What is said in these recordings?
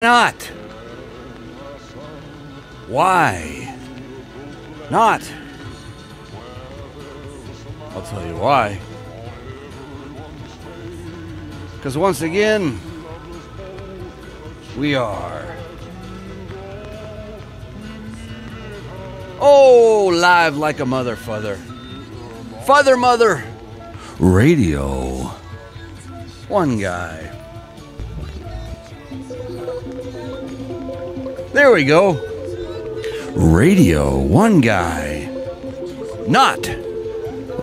Not? Why not? I'll tell you why. Because once again, we are live like a mother. Radio 1 Guy. There we go. Radio 1 Guy. Not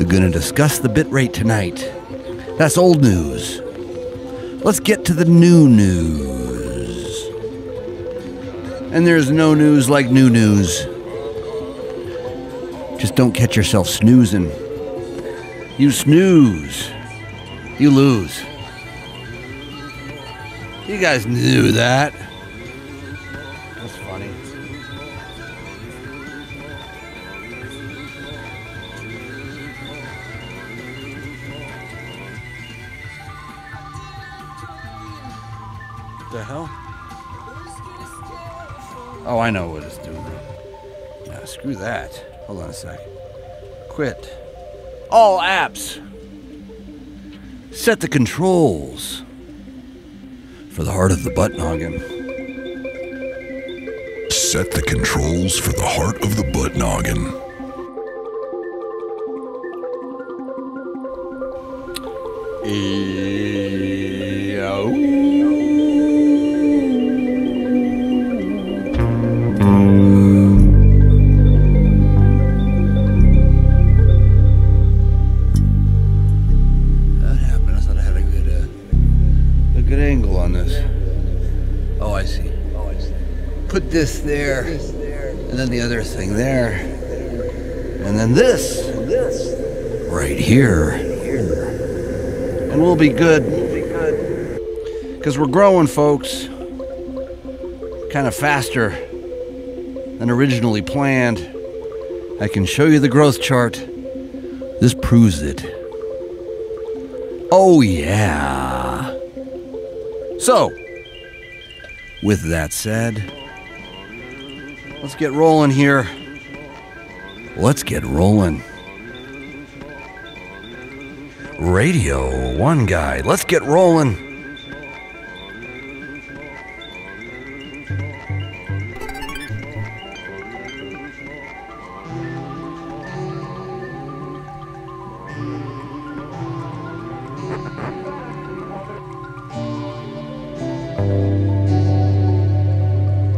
gonna discuss the bitrate tonight. That's old news. Let's get to the new news. And there's no news like new news. Just don't catch yourself snoozing. You snooze, you lose. You guys knew that. That's funny. What the hell? Oh, I know what it's doing. Nah, screw that. Hold on a sec. Quit. All apps. Set the controls for the heart of the butt noggin. Set the controls for the heart of the butt noggin. What happened? I thought I had a good angle on this. Oh, I see. Put this there, and then the other thing there, and then this right here, and we'll be good. Because we're growing, folks, kind of faster than originally planned. I can show you the growth chart. This proves it. Oh yeah. So, with that said, let's get rolling here. Let's get rolling. Radio 1 Guy. Let's get rolling.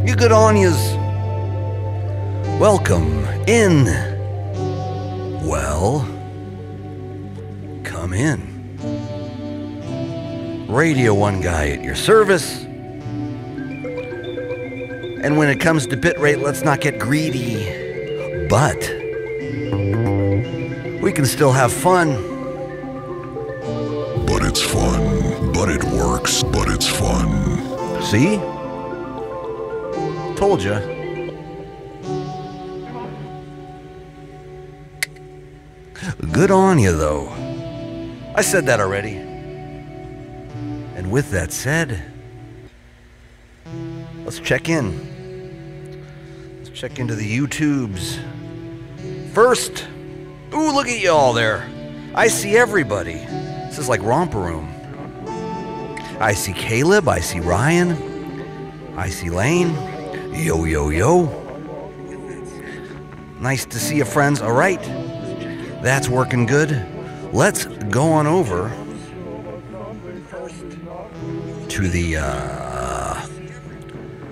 You good on yous. Welcome in. Well, come in. Radio 1 Guy at your service. And when it comes to bitrate, let's not get greedy. But we can still have fun. But it's fun. But it works. But it's fun. See? Told ya. Good on you, though. I said that already. And with that said, let's check in. Let's check into the YouTubes. First, ooh, look at you all there. I see everybody. This is like Romper Room. I see Caleb, I see Ryan, I see Lane. Yo, yo, yo. Nice to see you, friends. All right. That's working good. Let's go on over to the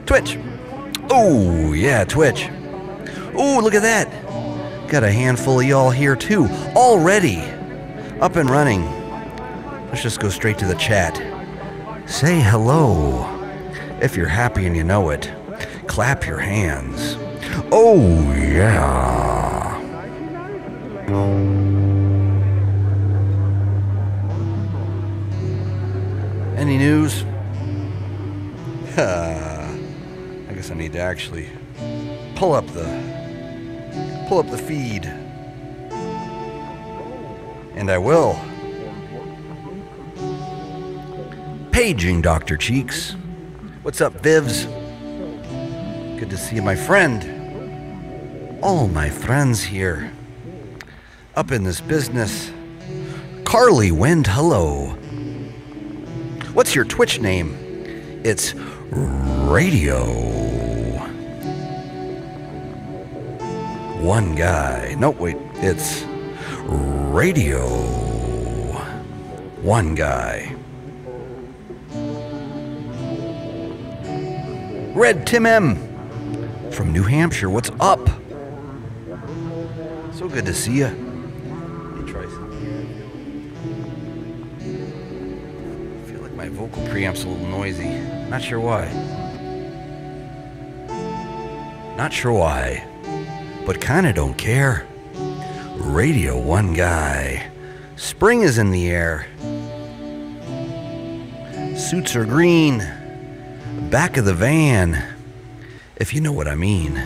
Twitch. Oh, yeah, Twitch. Oh, look at that. Got a handful of y'all here, too. Already up and running. Let's just go straight to the chat. Say hello if you're happy and you know it. Clap your hands. Oh, yeah. Any news? I guess I need to actually pull up the feed. And I will. Paging Dr. Cheeks. What's up, Vivs? Good to see you, my friend. All my friends here. Up in this business. Carly Wind, hello. What's your Twitch name? It's Radio1Guy. No, wait, it's Radio1Guy. Red Tim M from New Hampshire, what's up? So good to see you. Let me try something here. I feel like my vocal preamp's a little noisy. Not sure why. Not sure why, but kinda don't care. Radio1Guy. Spring is in the air. Suits are green. Back of the van, if you know what I mean,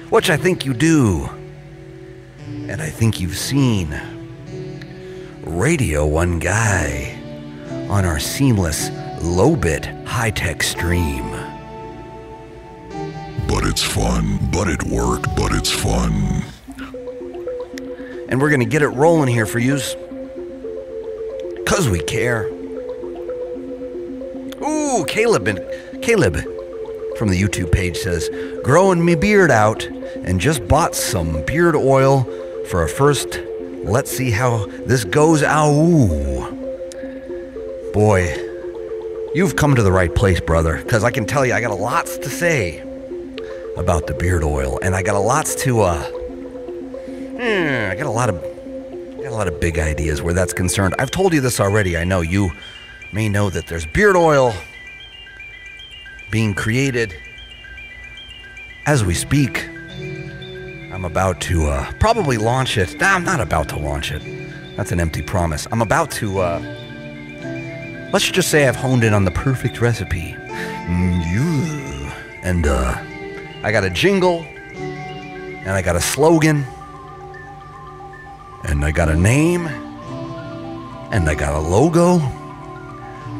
which I think you do, and I think you've seen. Radio1Guy on our seamless, low-bit, high-tech stream. But it's fun, but it work, but it's fun. And we're gonna get it rolling here for yous, 'cause we care. Ooh, Caleb from the YouTube page says, growing me beard out and just bought some beard oil for a first. Let's see how this goes. Ow. Boy, you've come to the right place, brother, because I can tell you I got a lots to say about the beard oil, and I got a lots to I got a lot of big ideas where that's concerned. I've told you this already. I know you may know that there's beard oil being created as we speak. I'm about to probably launch it. Nah, I'm not about to launch it. That's an empty promise. I'm about to, let's just say I've honed in on the perfect recipe. And I got a jingle, and I got a slogan, and I got a name, and I got a logo,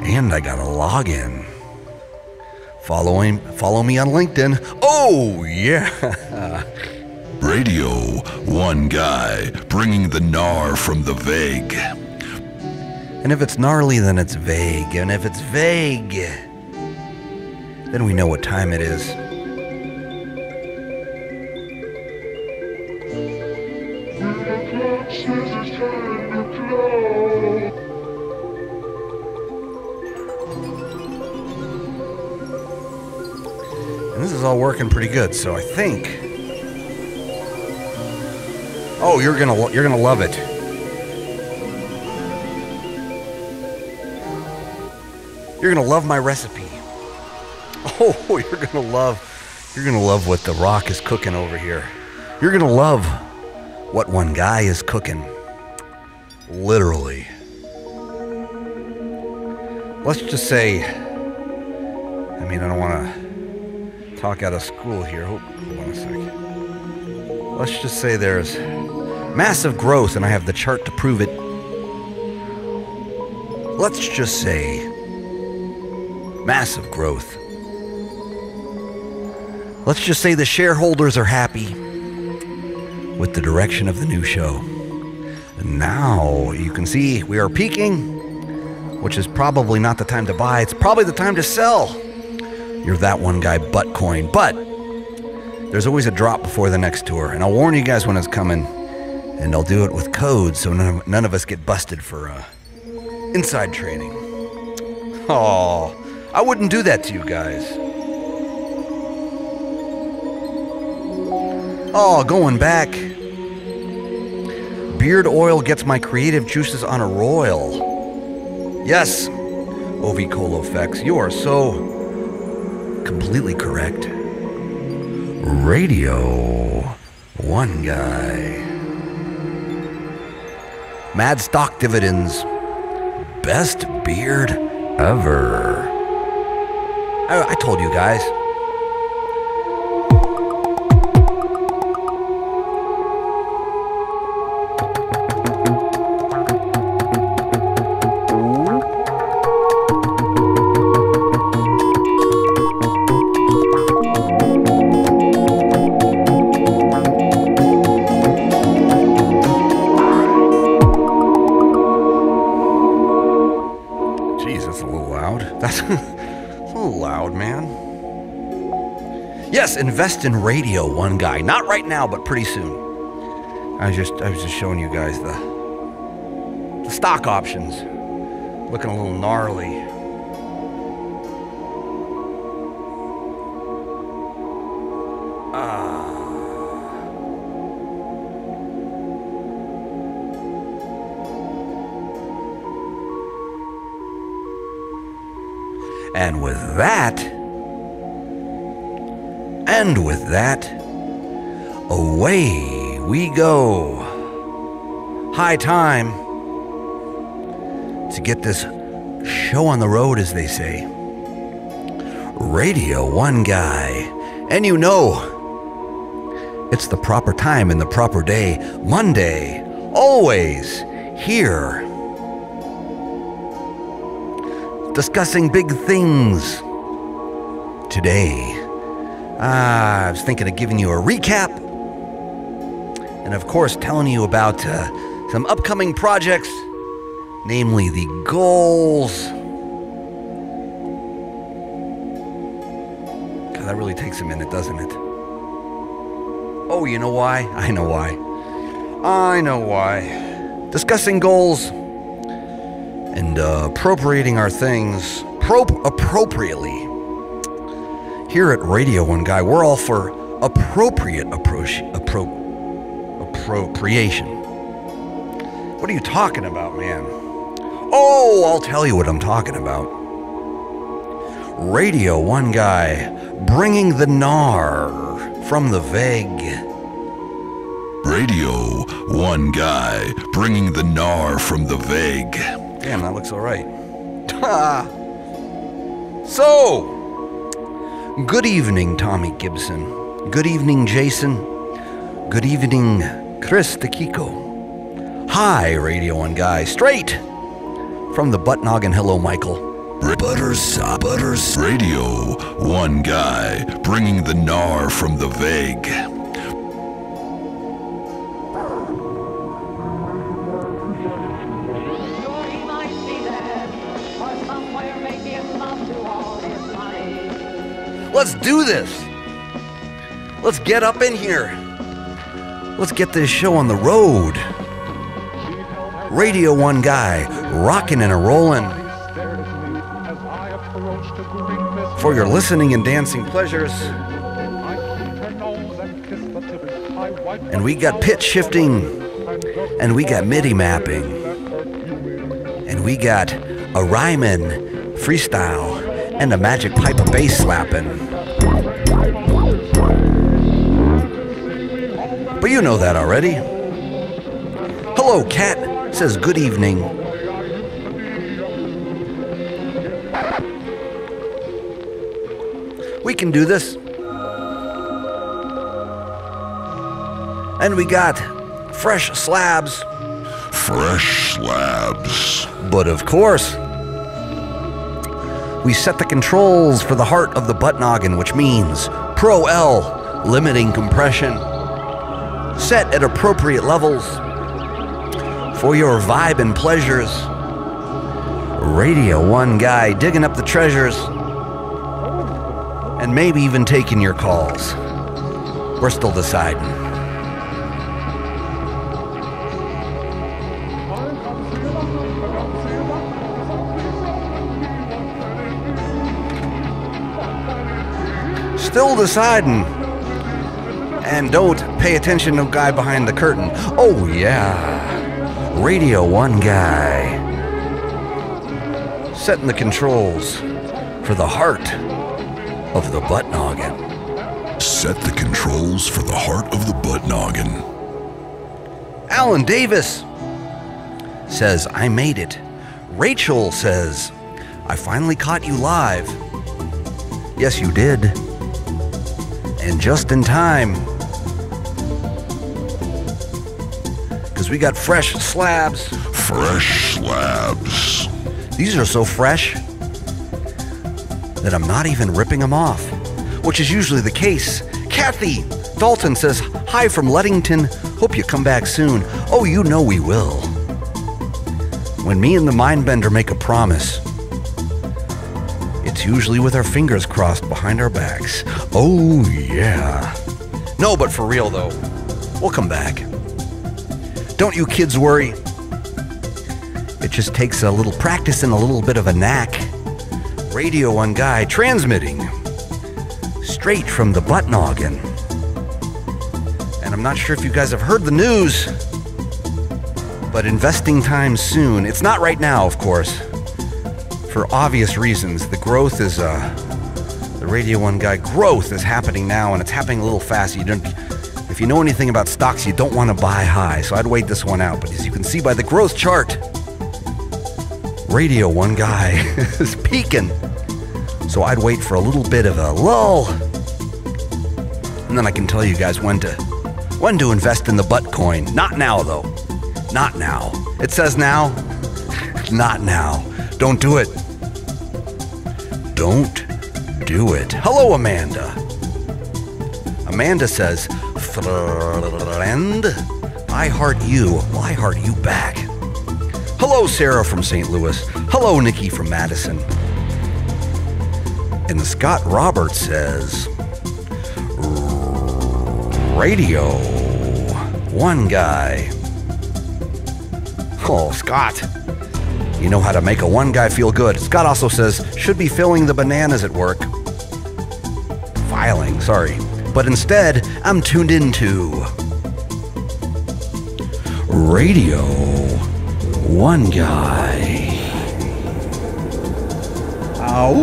and I got a login. Follow me on LinkedIn. Oh, yeah. Radio1Guy, bringing the gnar from the vague. And if it's gnarly, then it's vague. And if it's vague, then we know what time it is. And this is all working pretty good, so I think. Oh, you're gonna love it. You're gonna love my recipe. Oh, you're gonna love what the Rock is cooking over here. You're gonna love what one guy is cooking. Literally. Let's just say, I mean, I don't want to talk out of school here. Hold on a second. Let's just say there's massive growth, and I have the chart to prove it. Let's just say massive growth. Let's just say the shareholders are happy with the direction of the new show. And now you can see we are peaking, which is probably not the time to buy. It's probably the time to sell. You're that one guy butt coin. But there's always a drop before the next tour, and I'll warn you guys when it's coming, and I'll do it with codes so none of us get busted for inside trading. Oh, I wouldn't do that to you guys. Oh, going back. Beard oil gets my creative juices on a roll. Yes, OV Colofex, you are so completely correct. Radio1Guy. Mad stock dividends. Best beard ever. I told you guys. Yes, invest in Radio 1 Guy. Not right now, but pretty soon. I was just showing you guys the stock options. Looking a little gnarly. And with that, away we go. High time to get this show on the road, as they say. Radio 1 Guy. And you know, it's the proper time and the proper day. Monday, always here. Discussing big things today. I was thinking of giving you a recap, and of course telling you about some upcoming projects, namely the goals. God, that really takes a minute, doesn't it? Oh, you know why? I know why. Discussing goals and appropriating our things appropriately. Here at Radio 1 Guy, we're all for appropriate appropriation. What are you talking about, man? Oh, I'll tell you what I'm talking about. Radio 1 Guy, bringing the gnar from the veg. Radio 1 Guy, bringing the gnar from the veg. Damn, that looks all right. So, good evening, Tommy Gibson. Good evening, Jason. Good evening, Chris Takiko. Hi, Radio 1 Guy. Straight from the butt noggin. Hello, Michael. Butters. Radio 1 Guy, bringing the gnar from the veg. Let's do this. Let's get up in here. Let's get this show on the road. Radio 1 Guy, rocking and a-rolling. For your listening and dancing pleasures. And we got pitch shifting. And we got MIDI mapping. And we got a rhyming freestyle. And a magic pipe of bass slapping. But you know that already. Hello, Cat says good evening. We can do this. And we got fresh slabs. But of course, we set the controls for the heart of the butt noggin, which means Pro L, limiting compression, set at appropriate levels for your vibe and pleasures. Radio 1 Guy, digging up the treasures and maybe even taking your calls. We're still deciding. Still deciding. And don't pay attention to the guy behind the curtain. Oh yeah, Radio 1 Guy, setting the controls for the heart of the butt noggin. Set the controls for the heart of the butt noggin. Alan Davis says, I made it. Rachel says, I finally caught you live. Yes, you did. And just in time. Because we got fresh slabs. These are so fresh that I'm not even ripping them off, which is usually the case. Kathy Dalton says, hi from Ludington. Hope you come back soon. Oh, you know we will. When me and the Mindbender make a promise, it's us, usually with our fingers crossed behind our backs. Oh, yeah. No, but for real, though, we'll come back. Don't you kids worry. It just takes a little practice and a little bit of a knack. Radio1Guy transmitting straight from the butt noggin. And I'm not sure if you guys have heard the news, but investing time soon. It's not right now, of course, for obvious reasons. The growth is, the Radio1Guy growth is happening now, and it's happening a little fast. If you know anything about stocks, you don't want to buy high, so I'd wait this one out. But as you can see by the growth chart, Radio1Guy is peaking. So I'd wait for a little bit of a lull, and then I can tell you guys when to invest in the butt coin. Not now, though. Not now. It says now. Not now. Don't do it. Don't do it. Hello, Amanda. Amanda says, friend, I heart you. Well, I heart you back. Hello, Sarah from St. Louis. Hello, Nikki from Madison. And Scott Roberts says, Radio1Guy. Oh, Scott, you know how to make a one guy feel good. Scott also says, should be filling the bananas at work. Filing, sorry. But instead, I'm tuned into Radio1Guy. Ow.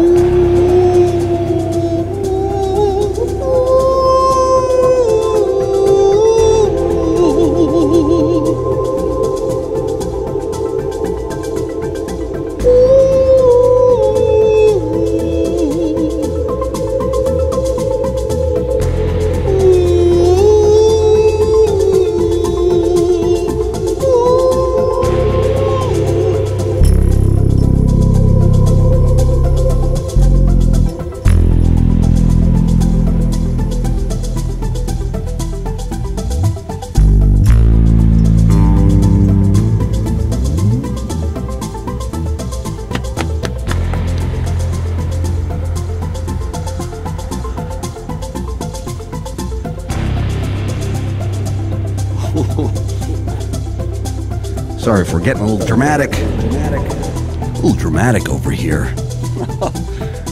Sorry for getting a little dramatic. A little dramatic over here.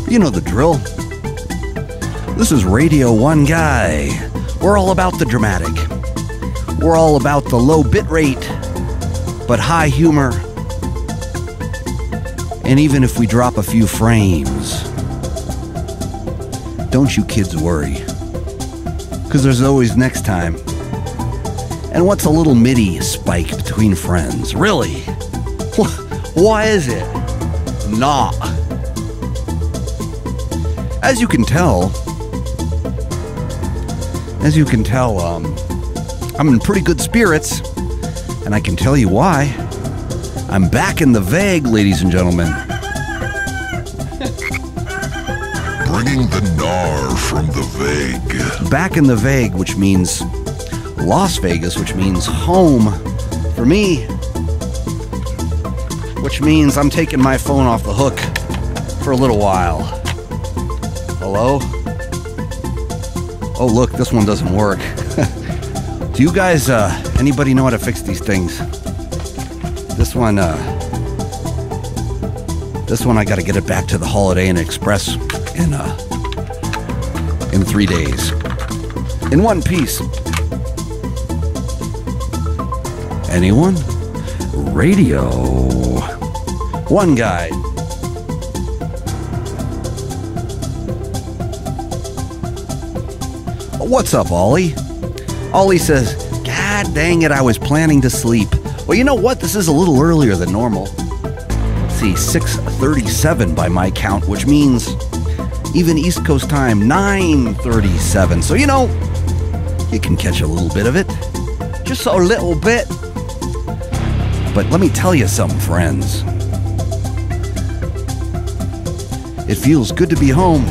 You know the drill. This is Radio1Guy. We're all about the dramatic. We're all about the low bit rate, but high humor. And even if we drop a few frames, don't you kids worry. Because there's always next time. And what's a little MIDI spike between friends? Really? Why is it? Nah. As you can tell, I'm in pretty good spirits, and I can tell you why. I'm back in the vague, ladies and gentlemen. Bringing the gnar from the vague. Back in the vague, which means Las Vegas, which means home for me, which means I'm taking my phone off the hook for a little while. Hello? Oh, look, this one doesn't work. Do you guys, anybody know how to fix these things? This one I gotta get it back to the Holiday Inn Express in 3 days. In one piece. Anyone? Radio1Guy. What's up, Ollie? Ollie says, God dang it, I was planning to sleep. Well, you know what? This is a little earlier than normal. Let's see, 6:37 by my count, which means even East Coast time, 9:37. So, you know, you can catch a little bit of it. Just a little bit. But let me tell you something, friends. It feels good to be home.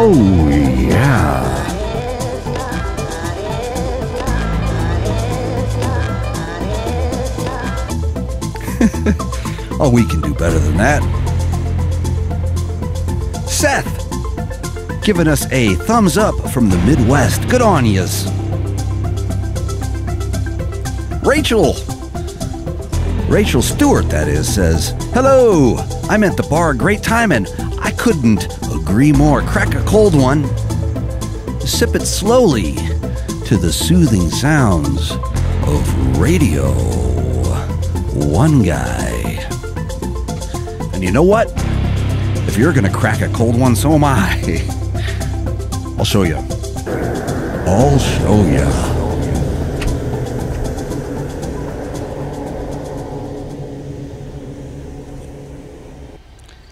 Oh, yeah. Oh, we can do better than that. Seth, giving us a thumbs up from the Midwest. Good on yous. Rachel Stewart, that is, says, hello, I'm at the bar, great timing. I couldn't agree more. Crack a cold one. Sip it slowly to the soothing sounds of Radio1Guy. And you know what? If you're going to crack a cold one, so am I. I'll show you. I'll show you.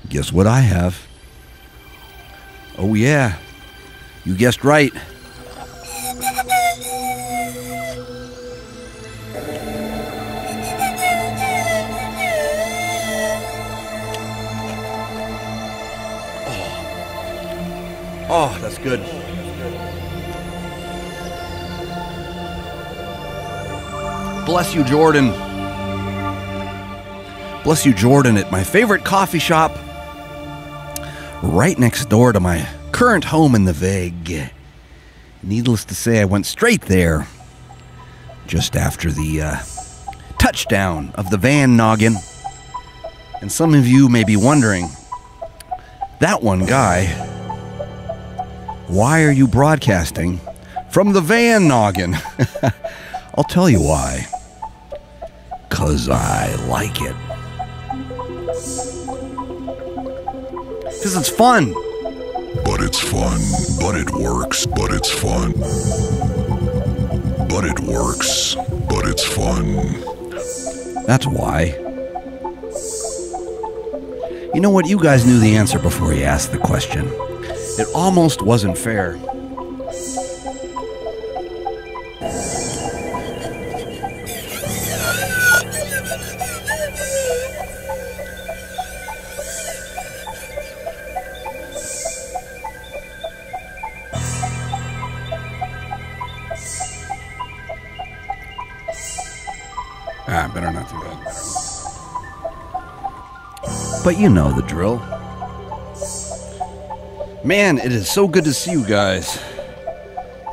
Guess what I have? Oh yeah, you guessed right. Oh, that's good. Bless you, Jordan. Bless you, Jordan, at my favorite coffee shop right next door to my current home in the Veg. Needless to say, I went straight there just after the touchdown of the Van Noggin. And some of you may be wondering, that one guy, why are you broadcasting from the Van Noggin? I'll tell you why. 'Cause I like it. 'Cause it's fun. But it's fun. But it works. But it's fun. But it works. But it's fun. That's why. You know what? You guys knew the answer before you asked the question. It almost wasn't fair. Better not do that. But you know the drill. Man, it is so good to see you guys.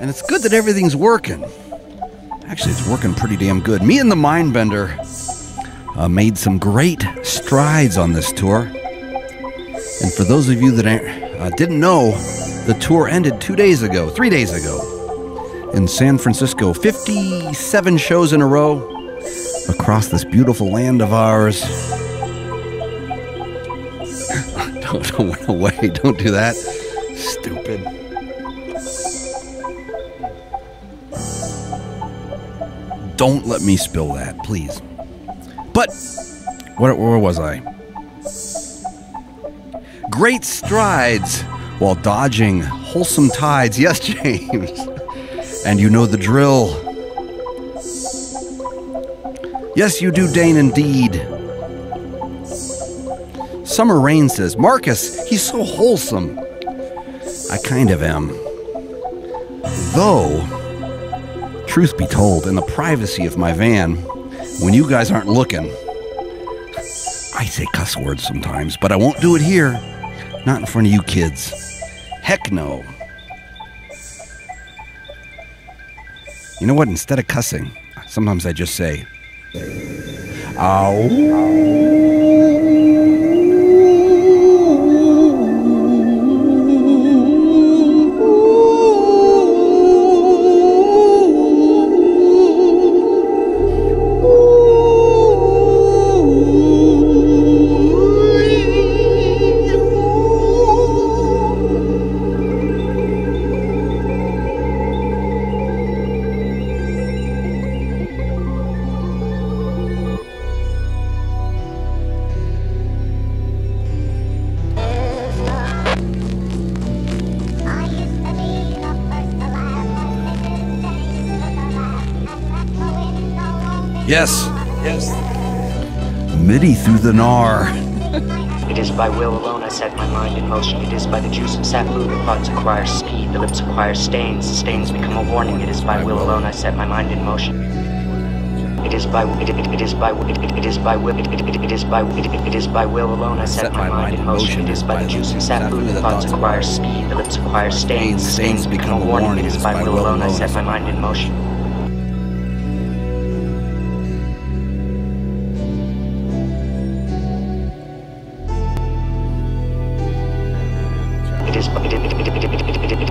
And it's good that everything's working. Actually, it's working pretty damn good. Me and the Mindbender made some great strides on this tour. And for those of you that didn't know, the tour ended 3 days ago, in San Francisco. 57 shows in a row across this beautiful land of ours. Don't run away. Don't do that. Stupid. Don't let me spill that, please. But, where was I? Great strides while dodging wholesome tides. Yes, James. And you know the drill. Yes, you do, Dane, indeed. Summer Rain says, Marcus, he's so wholesome. I kind of am. Though, truth be told, in the privacy of my van, when you guys aren't looking, I say cuss words sometimes, but I won't do it here. Not in front of you kids. Heck no. You know what? Instead of cussing, sometimes I just say, ow. Yes. Yes. MIDI through the gnar. It is by will alone I set my mind in motion. It is by the juice of safu the thoughts acquire speed, the lips acquire stains, the stains become a warning. It is by will alone I set my mind in motion. It is by will alone I set my mind in motion. It is by the juice of safu the thoughts acquire speed, the lips acquire stains, the stains become a warning. It is by will alone I set my mind in motion.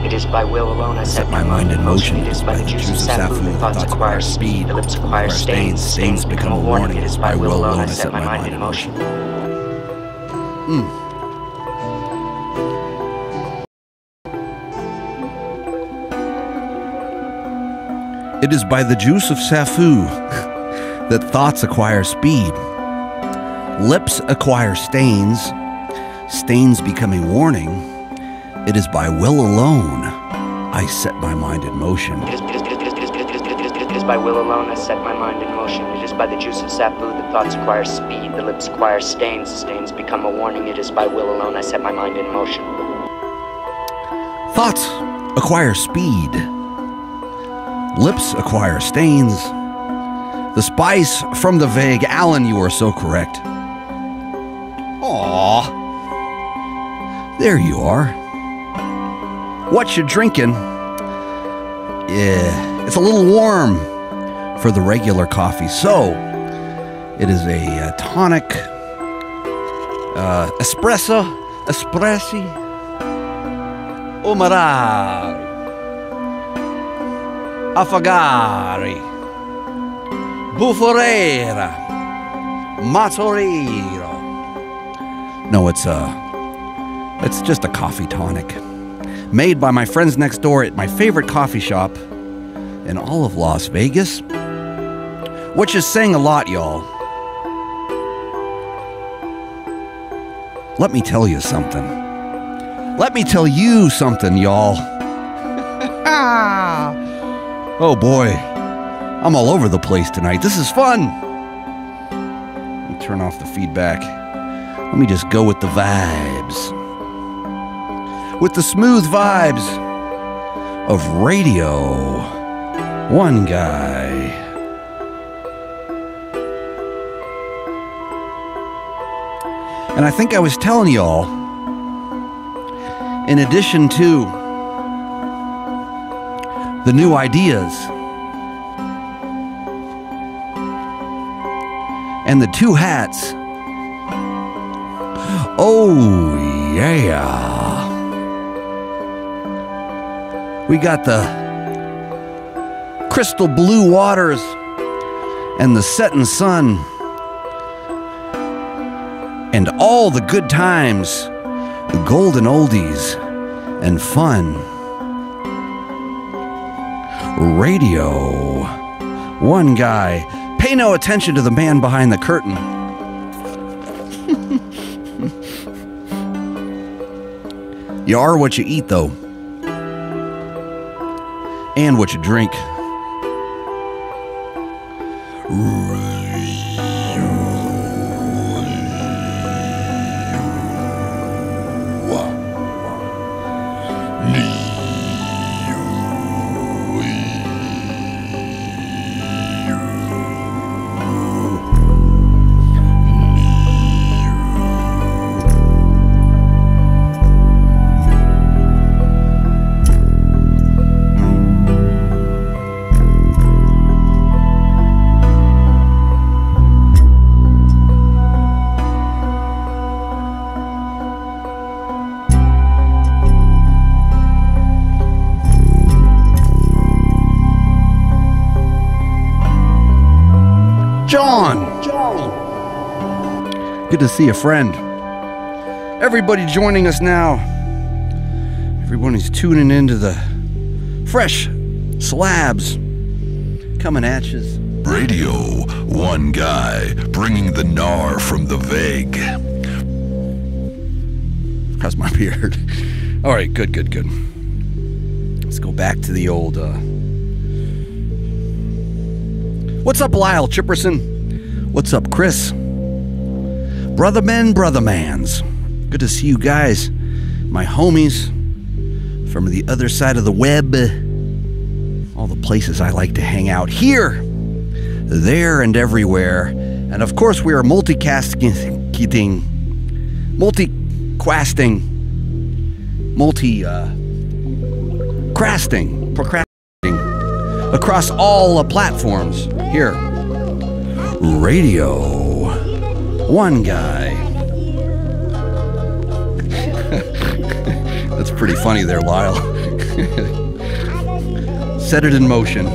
It is by will alone I set my mind in motion. It is by the juice of safu the thoughts acquire speed, the lips acquire stains, the stains become a warning. It is by will alone I set my mind in motion. It is by the juice of safu that thoughts acquire speed, lips acquire stains, stains become a warning. It is by will alone I set my mind in motion. It is by will alone I set my mind in motion. It is by the juice of safu the thoughts acquire speed, the lips acquire stains, the stains become a warning. It is by will alone I set my mind in motion. Thoughts acquire speed, lips acquire stains, the spice from the vague. Alan, you are so correct. Aww. There you are. What you drinking? Yeah, it's a little warm for the regular coffee, so it is a tonic espresso, espressi, umarari, affagari, bufforera, mazzolino. No, it's just a coffee tonic, made by my friends next door at my favorite coffee shop in all of Las Vegas, which is saying a lot, y'all. Let me tell you something. Let me tell you something, y'all. Oh boy, I'm all over the place tonight. This is fun. Let me turn off the feedback. Let me just go with the vibes. With the smooth vibes of Radio1Guy. And I think I was telling y'all, in addition to the new ideas and the two hats, oh yeah, we got the crystal blue waters and the setting sun and all the good times, the golden oldies and fun. Radio1Guy. Pay no attention to the man behind the curtain. You are what you eat, though. And what you drink. Good to see a friend. Everybody joining us now. Everybody's tuning into the fresh slabs coming at you. Radio1Guy, bringing the gnar from the vague. How's my beard? All right, good. Let's go back to the old... What's up, Lyle Chipperson? What's up, Chris? Brother mans. Good to see you guys, my homies from the other side of the web. All the places I like to hang out here, there, and everywhere. And of course, we are multicasting, procrastinating across all platforms here. Radio1Guy. That's pretty funny there, Lyle. Set it in motion.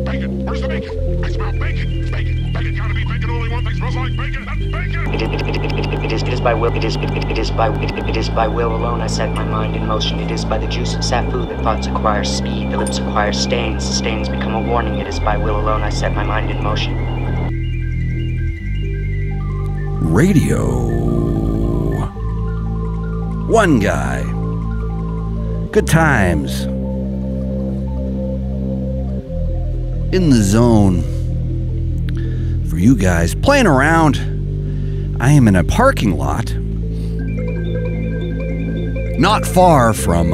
Bacon. Where's the bacon? I smell bacon. Bacon. Gotta be bacon. Only one thing smells like bacon. That's bacon. It is by will. It is by will alone I set my mind in motion. It is by the juice of safu that thoughts acquire speed, the lips acquire stains, the stains become a warning. It is by will alone I set my mind in motion. Radio1Guy. Good times. In the zone. For you guys playing around. I am in a parking lot. Not far from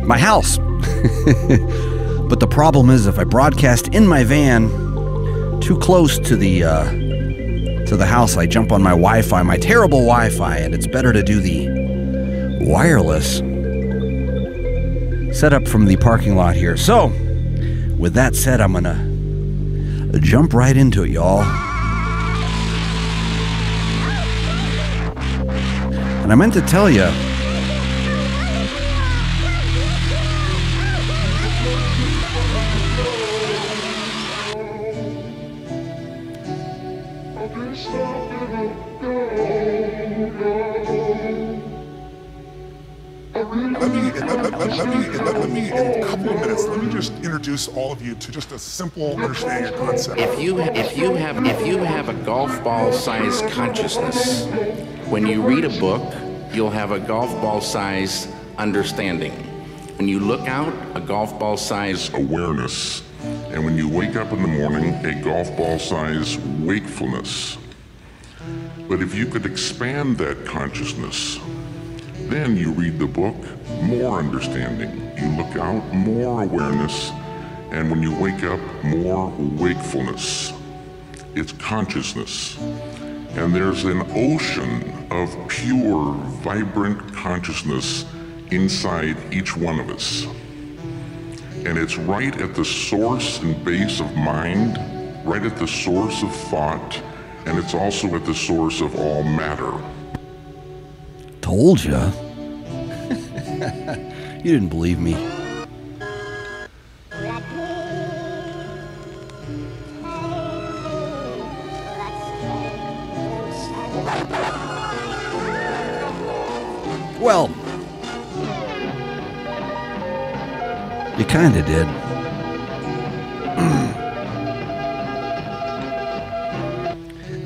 my house. But the problem is if I broadcast in my van too close to the house, I jump on my Wi-Fi, my terrible Wi-Fi, and it's better to do the wireless setup from the parking lot here. So, with that said, I'm gonna jump right into it, y'all. And I meant to tell you, let me in a couple of minutes, let me just introduce all of you to just a simple understanding of concept. If you have a golf ball sized consciousness, when you read a book, you'll have a golf ball sized understanding. When you look out, a golf ball sized Awareness. And when you wake up in the morning, a golf ball sized wakefulness. But if you could expand that consciousness, then you read the book, more understanding. You look out, more awareness. And when you wake up, more wakefulness. It's consciousness. And there's an ocean of pure, vibrant consciousness inside each one of us. And it's right at the source and base of mind, right at the source of thought, and it's also at the source of all matter. told ya. You didn't believe me. Well, you kinda did.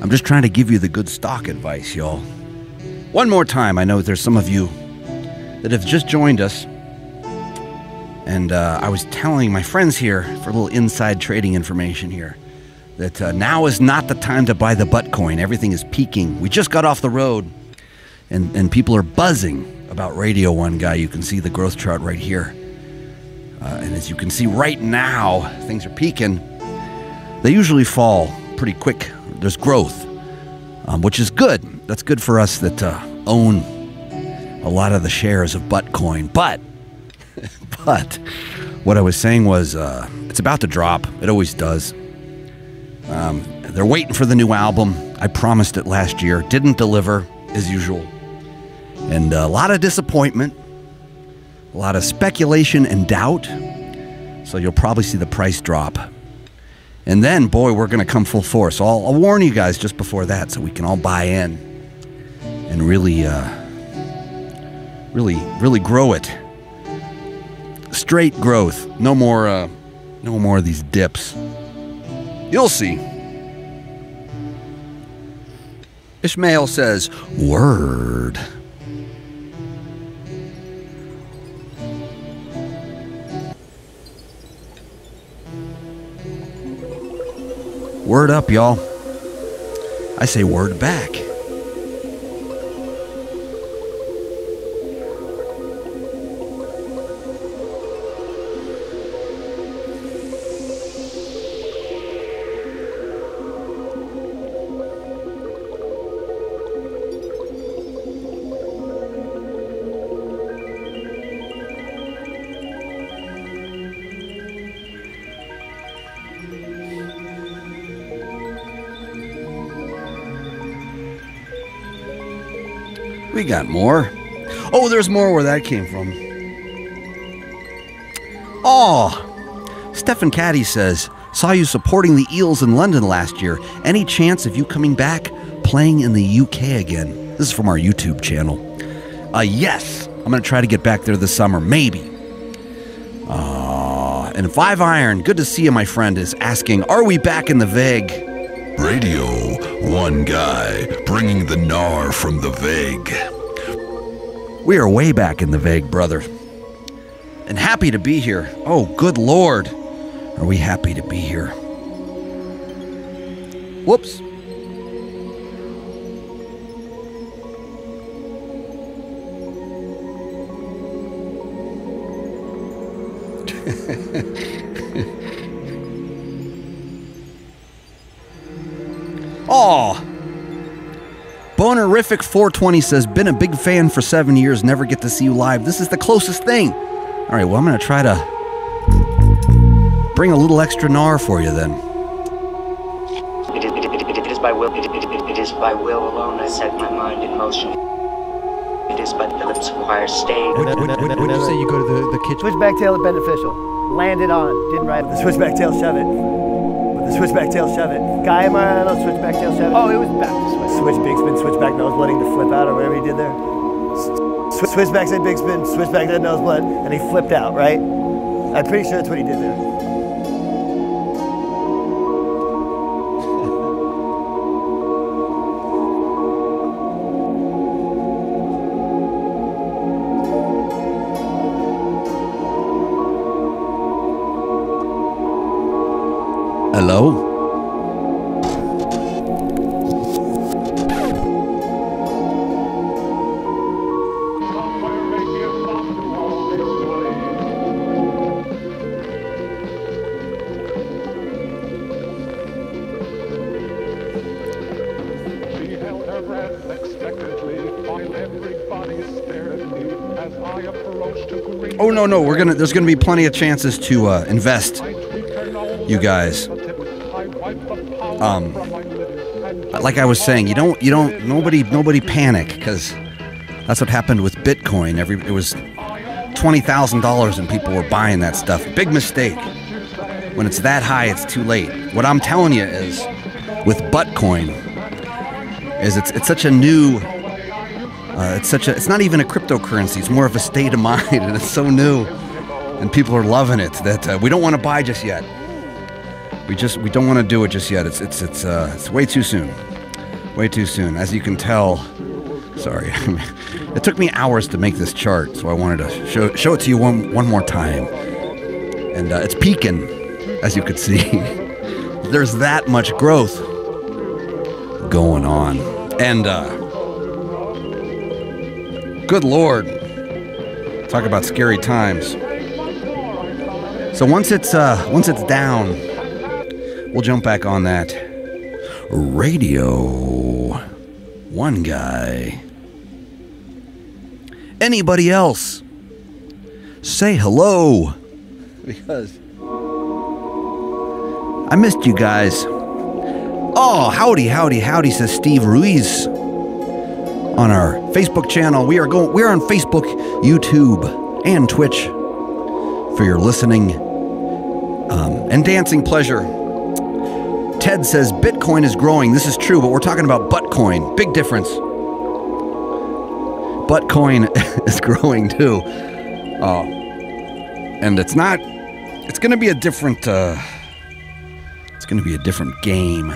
I'm just trying to give you the good stock advice, y'all. One more time, I know there's some of you that have just joined us. And I was telling my friends here, for a little inside trading information here, that now is not the time to buy the butt coin. Everything is peaking. We just got off the road, and people are buzzing about Radio1Guy. You can see the growth chart right here. And as you can see right now, things are peaking. They usually fall pretty quick. There's growth, which is good. That's good for us that own a lot of the shares of Buttcoin. But what I was saying was it's about to drop. It always does. They're waiting for the new album. I promised it last year. Didn't deliver, as usual. And a lot of disappointment. A lot of speculation and doubt. So you'll probably see the price drop. And then, boy, we're going to come full force. So I'll warn you guys just before that so we can all buy in and really grow it. Straight growth. No more of these dips. You'll see. Ishmael says, word. Word up, y'all. I say word back. We got more. Oh, there's more where that came from. Oh, Stephen Caddy says, saw you supporting the Eels in London last year. Any chance of you coming back playing in the UK again? This is from our YouTube channel. Yes, I'm going to try to get back there this summer, maybe. And 5 Iron, good to see you, my friend, is asking, are we back in the VEG? Radio 1 Guy, bringing the gnar from the VEG. We are way back in the VEG, brother. And happy to be here. Oh, good Lord. Are we happy to be here? Whoops. Oh, Bonerific 420 says, been a big fan for 7 years, never get to see you live. This is the closest thing. All right, well, I'm going to try to bring a little extra gnar for you then. It is by will. It is by will alone I set my mind in motion. It is by the lips acquire stain. Would you say you go to the kitchen? Switchback tail at beneficial. Landed on. Didn't ride with the switchback tail, shove it. With the switchback tail, shove it. Guy, am I on switchback tail, shove it? Oh, it was back to switch big spin, switchback nose blooding to flip out or whatever he did there. Switchback said big spin, switchback dead nose blood, and he flipped out, right? I'm pretty sure that's what he did there. Hello? Oh, no, there's gonna be plenty of chances to invest, you guys. Like I was saying, nobody panic, because that's what happened with Bitcoin. It was $20,000 and people were buying that stuff. Big mistake. When it's that high, it's too late. What I'm telling you is, with Buttcoin, is it's such a new, it's not even a cryptocurrency. It's more of a state of mind, and it's so new, and people are loving it that we don't want to buy just yet. We don't want to do it just yet. It's way too soon. Way too soon. As you can tell, sorry, it took me hours to make this chart, so I wanted to show it to you one more time. And it's peaking, as you could see. There's that much growth going on, and good Lord, talk about scary times. So once it's down, we'll jump back on that. Radio 1 Guy. Anybody else? Say hello. Because I missed you guys. Oh, howdy, says Steve Ruiz on our Facebook channel. We're on Facebook, YouTube, and Twitch for your listening and dancing pleasure. Ted says Bitcoin is growing. This is true, but we're talking about Buttcoin. Big difference. Buttcoin is growing too. And it's going to be a different game.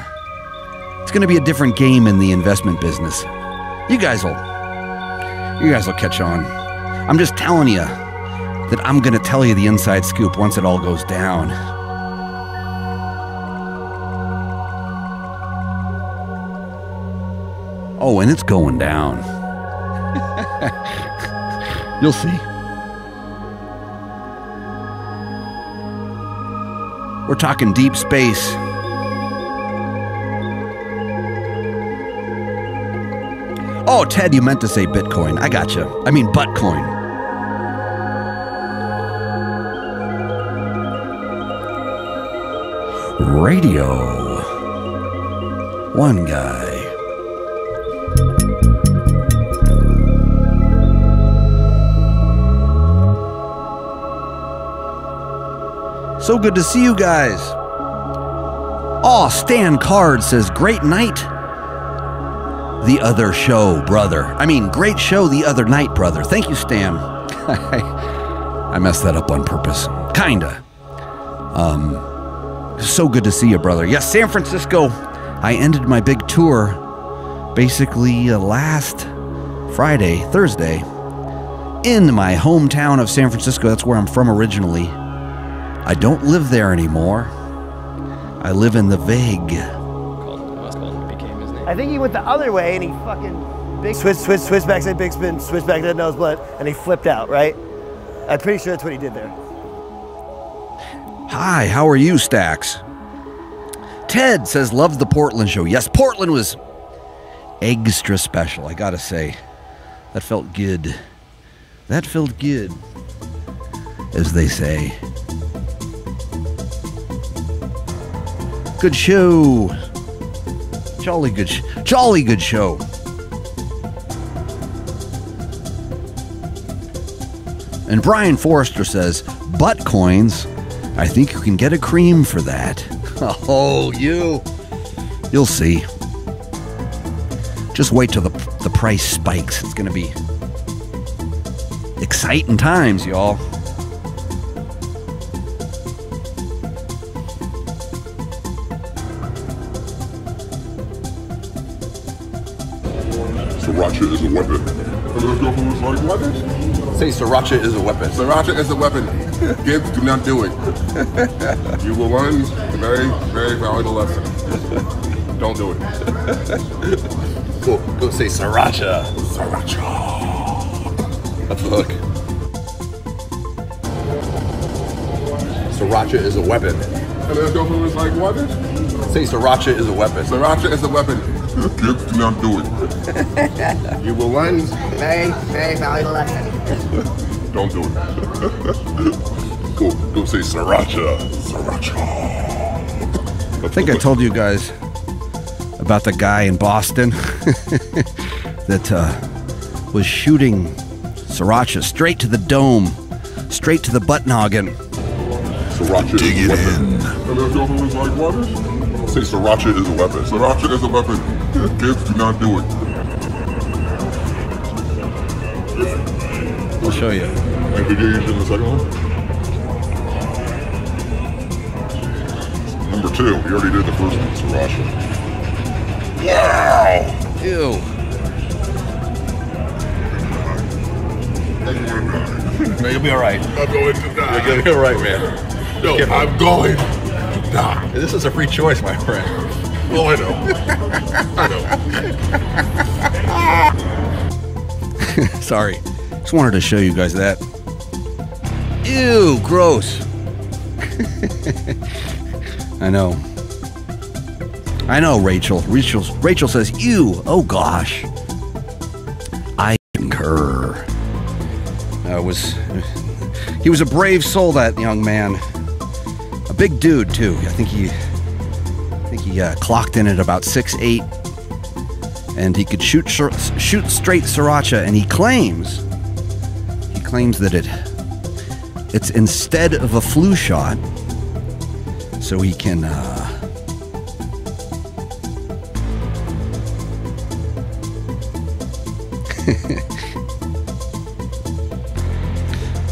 It's going to be a different game in the investment business. You guys will catch on. I'm just telling you that I'm going to tell you the inside scoop once it all goes down. Oh, and it's going down. You'll see. We're talking deep space. Oh, Ted, you meant to say Bitcoin. I gotcha. I mean Buttcoin. Radio 1 Guy. So good to see you guys. Oh, Stan Card says, great night. The other show, brother. I mean, great show the other night, brother. Thank you, Stan. I messed that up on purpose. Kinda. So good to see you, brother. Yes, San Francisco. I ended my big tour basically last Thursday, in my hometown of San Francisco. That's where I'm from originally. I don't live there anymore. I live in the Vague. I think he went the other way and he fucking switch back, say big spin, switch back to nose blood, and he flipped out, right? I'm pretty sure that's what he did there. Hi, how are you, Stax? Ted says, love the Portland show. Yes, Portland was extra special, I gotta say. That felt good. That felt good, as they say. Good show. Jolly good show. And Brian Forrester says, butt coins. I think you can get a cream for that. Oh, you'll see. Just wait till the price spikes. It's gonna be exciting times, y'all. Sriracha is a weapon. Say sriracha is a weapon. Sriracha is a weapon. Kids, do not do it. You will learn a very, very valuable lesson. Don't do it. Go say sriracha. Sriracha. That's the hook. Sriracha is a weapon. And then go through like what? Say sriracha is a weapon. Sriracha is a weapon. Kids, do not do it. You will learn Very, very valuable lesson. Don't do it. Go say sriracha. Sriracha. I think I told you guys about the guy in Boston that was shooting sriracha straight to the dome, straight to the butt noggin. Sriracha Dig is a it weapon. in. And then go through like what? Say sriracha is a weapon. Sriracha is a weapon. Kids, do not do it. I'll show you. And did you use in the second one? Number 2, we already did the first one, sriracha. Wow! Ew. No, you'll be all right. I'm going to die. You're gonna be all right, man. No, I'm going to die. This is a free choice, my friend. Oh, I know. I know. Sorry. Just wanted to show you guys that. Ew, gross. I know, Rachel. Rachel says, ew, oh gosh. I concur. He was a brave soul, that young man. A big dude too. I think he clocked in at about 6'8", and he could shoot straight sriracha. And he claims that it's instead of a flu shot, so he can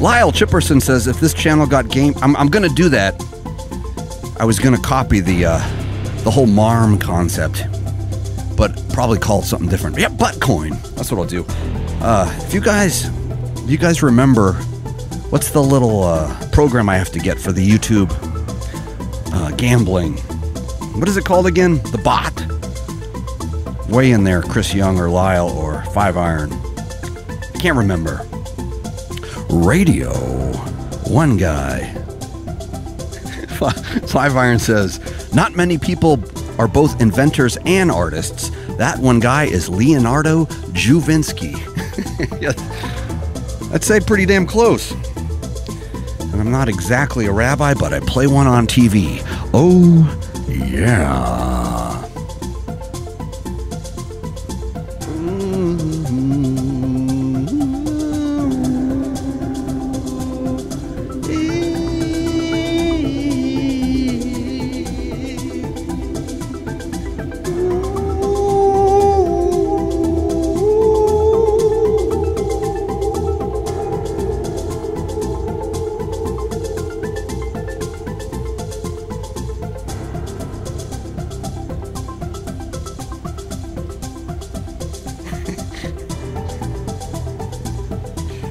Lyle Chipperson says, if this channel got game, I'm gonna do that. I was gonna copy the whole MARM concept, but probably call it something different. Yeah, Buttcoin. That's what I'll do. If you guys remember, what's the little program I have to get for the YouTube gambling? What is it called again? The bot? Way in there, Chris Young or Lyle or 5 Iron. Can't remember. Radio 1 Guy. 5 Iron says, not many people are both inventors and artists. That one guy is Leonardo Juvinski. I'd say pretty damn close. And I'm not exactly a rabbi, but I play one on TV. Oh, yeah.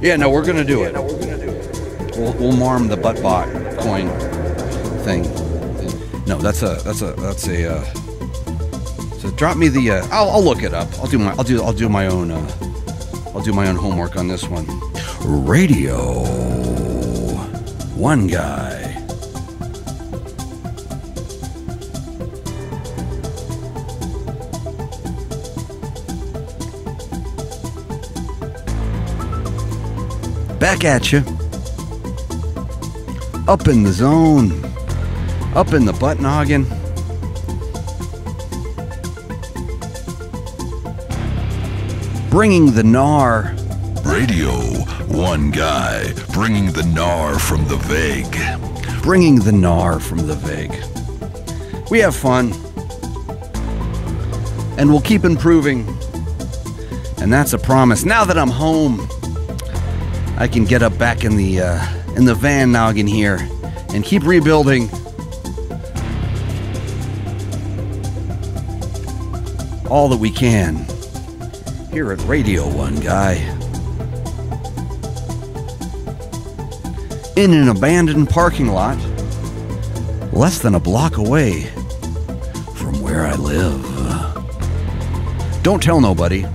Yeah, no, we're gonna do it. We'll marm the butt bot coin thing. No, that's a. So drop me the. I'll look it up. I'll do my own homework on this one. Radio 1 Guy. Back at you. Up in the zone. Up in the butt noggin. Bringing the gnar. Radio 1 Guy, bringing the gnar from the vague. Bringing the gnar from the vague. We have fun. And we'll keep improving. And that's a promise. Now that I'm home, I can get up back in the van noggin here and keep rebuilding all that we can here at Radio 1 Guy. In an abandoned parking lot, less than a block away from where I live. Don't tell nobody.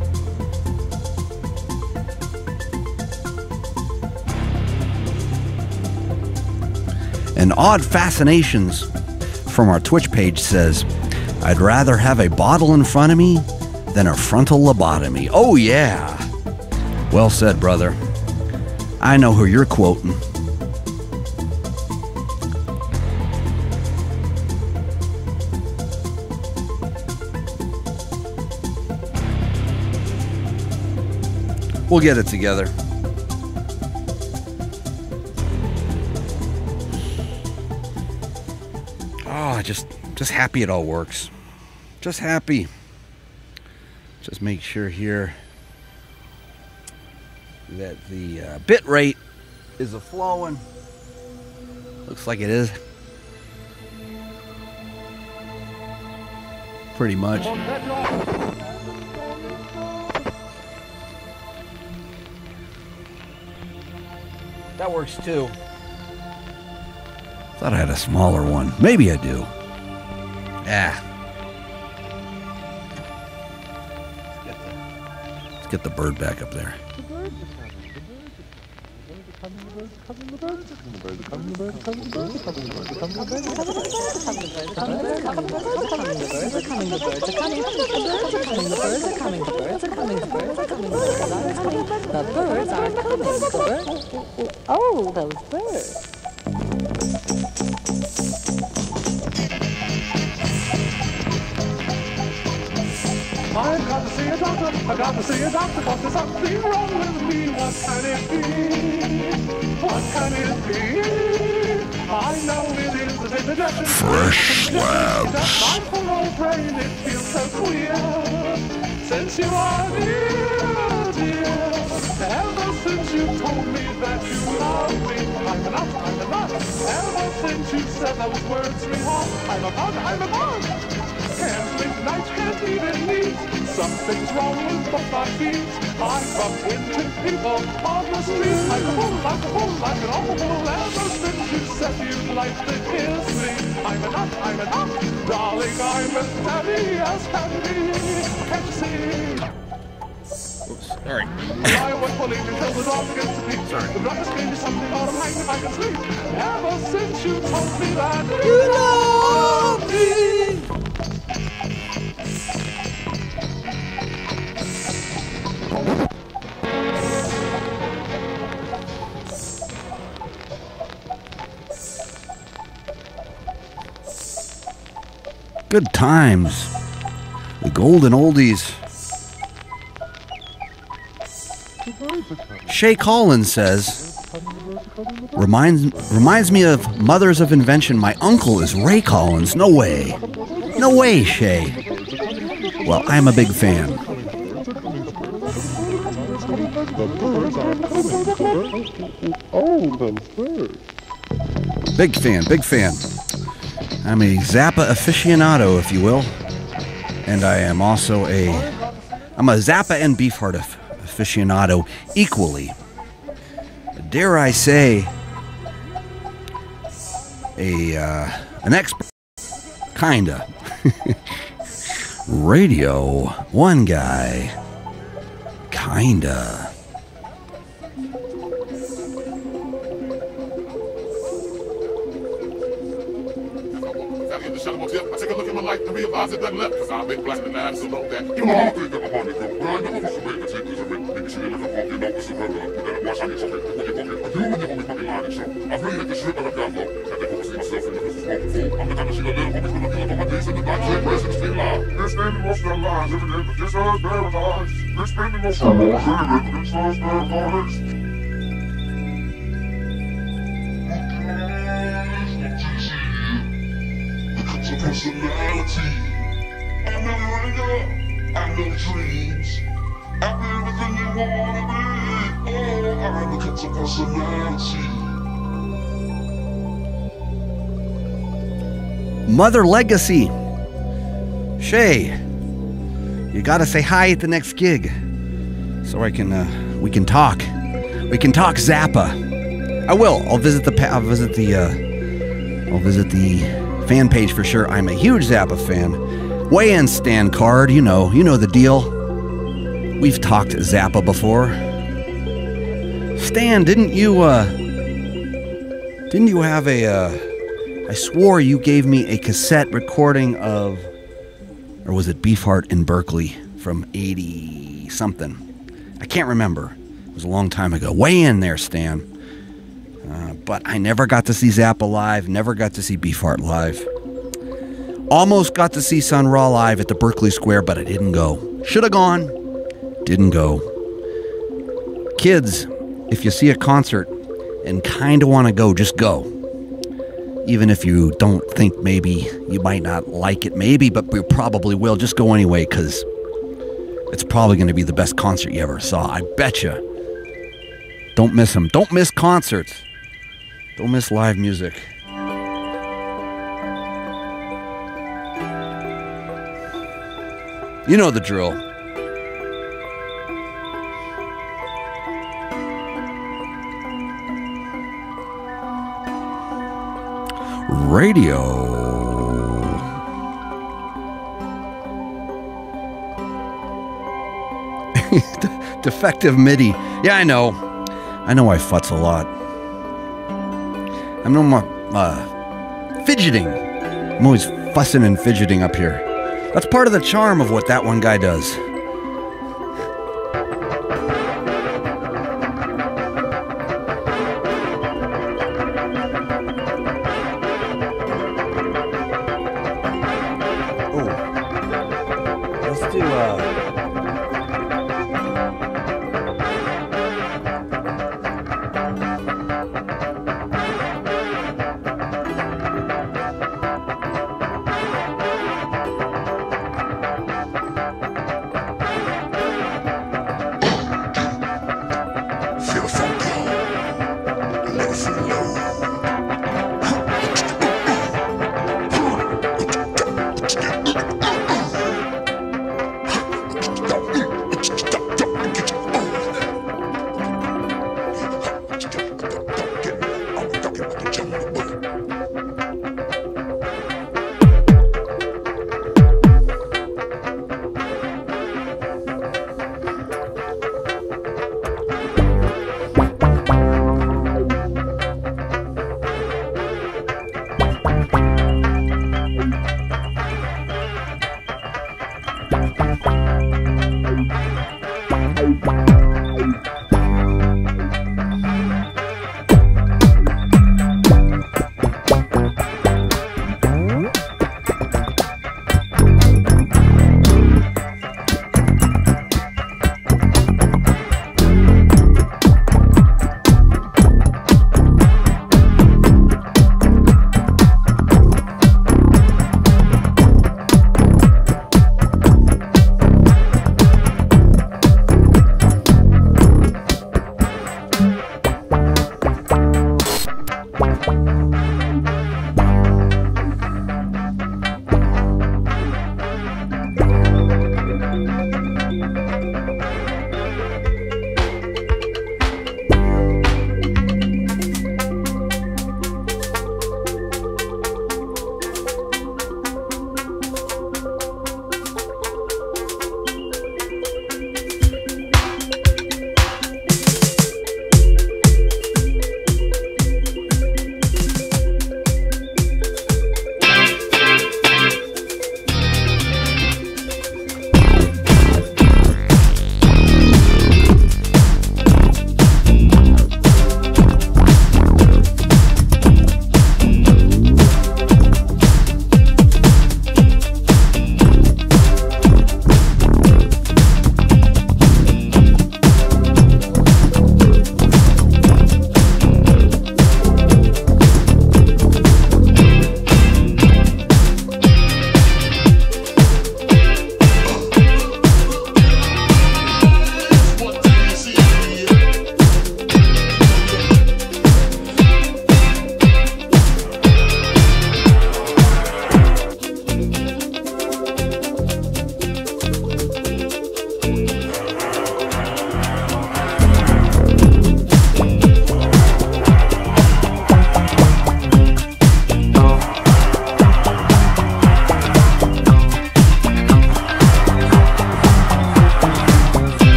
And Odd Fascinations from our Twitch page says, I'd rather have a bottle in front of me than a frontal lobotomy. Oh yeah. Well said, brother. I know who you're quoting. We'll get it together. Just happy it all works. Just happy. Just make sure here that the bit rate is a-flowing. Looks like it is. Pretty much. That works too. Thought I had a smaller one. Maybe I do. Let's get the bird back up there. Oh, those birds. I've got to see a doctor, I've got to see a doctor, cause there's something wrong with me. What can it be? What can it be? I know it is the indigestion. Fresh Slabs. My poor old brain, it feels so queer. Since you are near, dear. Ever since you told me that you love me, I'm enough. Ever since you said those words, sweetheart, I'm a bug. Can't sleep nights, can't even eat. Something's wrong with both my feet. I bump into people on the street. Like a fool, like an awful fool. Ever since you said you'd like to kiss me, I'm enough. Darling, I'm as happy as can be. Can't you the dark begins to peep. The darkness gave me something out of light if I can sleep. Ever since you told me that you love me. Good times. The golden oldies. Shay Collins says, reminds me of Mothers of Invention. My uncle is Ray Collins. No way. No way, Shay. Well, I'm a big fan. Big fan, big fan. I'm a Zappa aficionado, if you will. And I am also I'm a Zappa and Beefheart aficionado equally. Dare I say, an expert. Kinda. Radio 1 Guy. Kinda. I take a look at my life and realize it doesn't left, cause I've been blasting the knives so long that you know, I think that I'm on the go. But I know what's the way to take this and make sure you look at you know what's the brother. Watch how you talk it. What you talking? You when you hold me fucking lying, so I've really hit the shit that I've got low. And they hope to see myself in the business walking full. I'm the kind of shit I live, always gonna feel up on my days in the night. Shit, presence, stay alive. They're spending most of their lives every day, but this earth's paradise. They're spending most of their lives every day, but this earth's paradise. Personality. I never anger, I know dreams. I'll be everything you wanna be. Oh, I become a personality. Mother Legacy. Shay, you gotta say hi at the next gig, so we can talk. We can talk Zappa. I will. I'll visit the fan page for sure. I'm a huge Zappa fan. Weigh-in stand card, you know the deal. We've talked Zappa before. Stan, didn't you have I swore you gave me a cassette recording of, or was it Beefheart in Berkeley from 80 something? I can't remember. It was a long time ago. Weigh in there, Stan. But I never got to see Zappa live, never got to see Beefheart live. Almost got to see Sun Ra live at the Berkeley Square, but I didn't go. Should have gone. Didn't go. Kids, if you see a concert and kind of want to go, just go. Even if you don't think maybe you might not like it, maybe, but you probably will. Just go anyway, because it's probably going to be the best concert you ever saw. I betcha. Don't miss them. Don't miss concerts. Don't miss live music. You know the drill. Radio. Defective MIDI. Yeah, I know. I know I futz a lot. I'm no more fidgeting. I'm always fussing and fidgeting up here. That's part of the charm of what that one guy does. Oh, let's do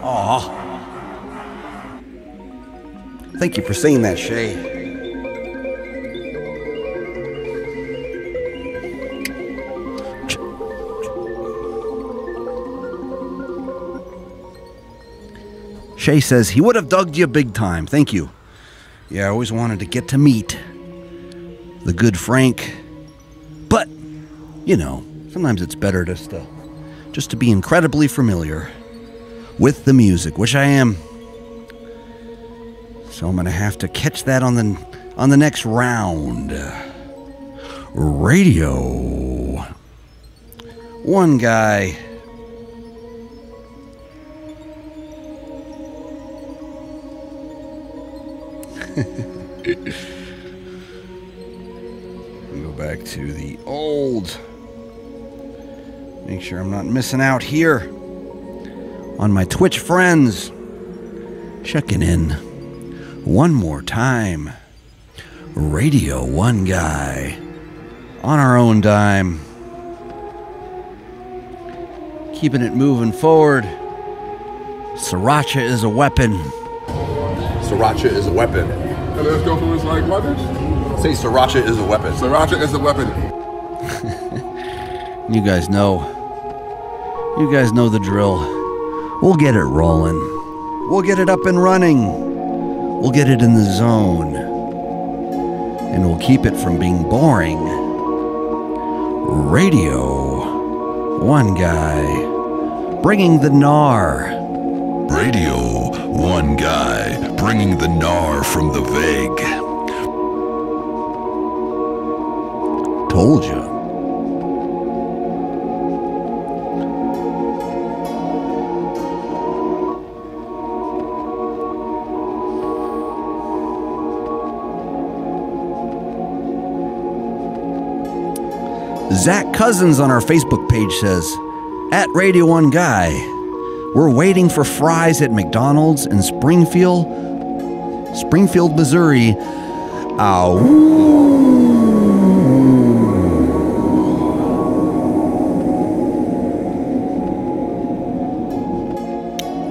Aw. Thank you for saying that, Shay. Shay says he would have dug you big time. Thank you. Yeah, I always wanted to get to meet the good Frank. But, you know, sometimes it's better just to be incredibly familiar with the music, which I am. So I'm going to have to catch that on the next round. Radio. One guy. Go back to the old. Make sure I'm not missing out here on my Twitch friends. Checking in one more time. Radio 1 Guy. on our own dime. Keeping it moving forward. Sriracha is a weapon. Sriracha is a weapon. And let's go for it's like weapons. Say sriracha is a weapon. Sriracha is a weapon. You guys know. You guys know the drill. We'll get it rolling. We'll get it up and running. We'll get it in the zone. And we'll keep it from being boring. Radio 1 Guy. Bringing the gnar. Radio 1 Guy, bringing the gnar from the vague. Told ya. Zach Cousins on our Facebook page says, at Radio 1 Guy, we're waiting for fries at McDonald's in Springfield, Missouri.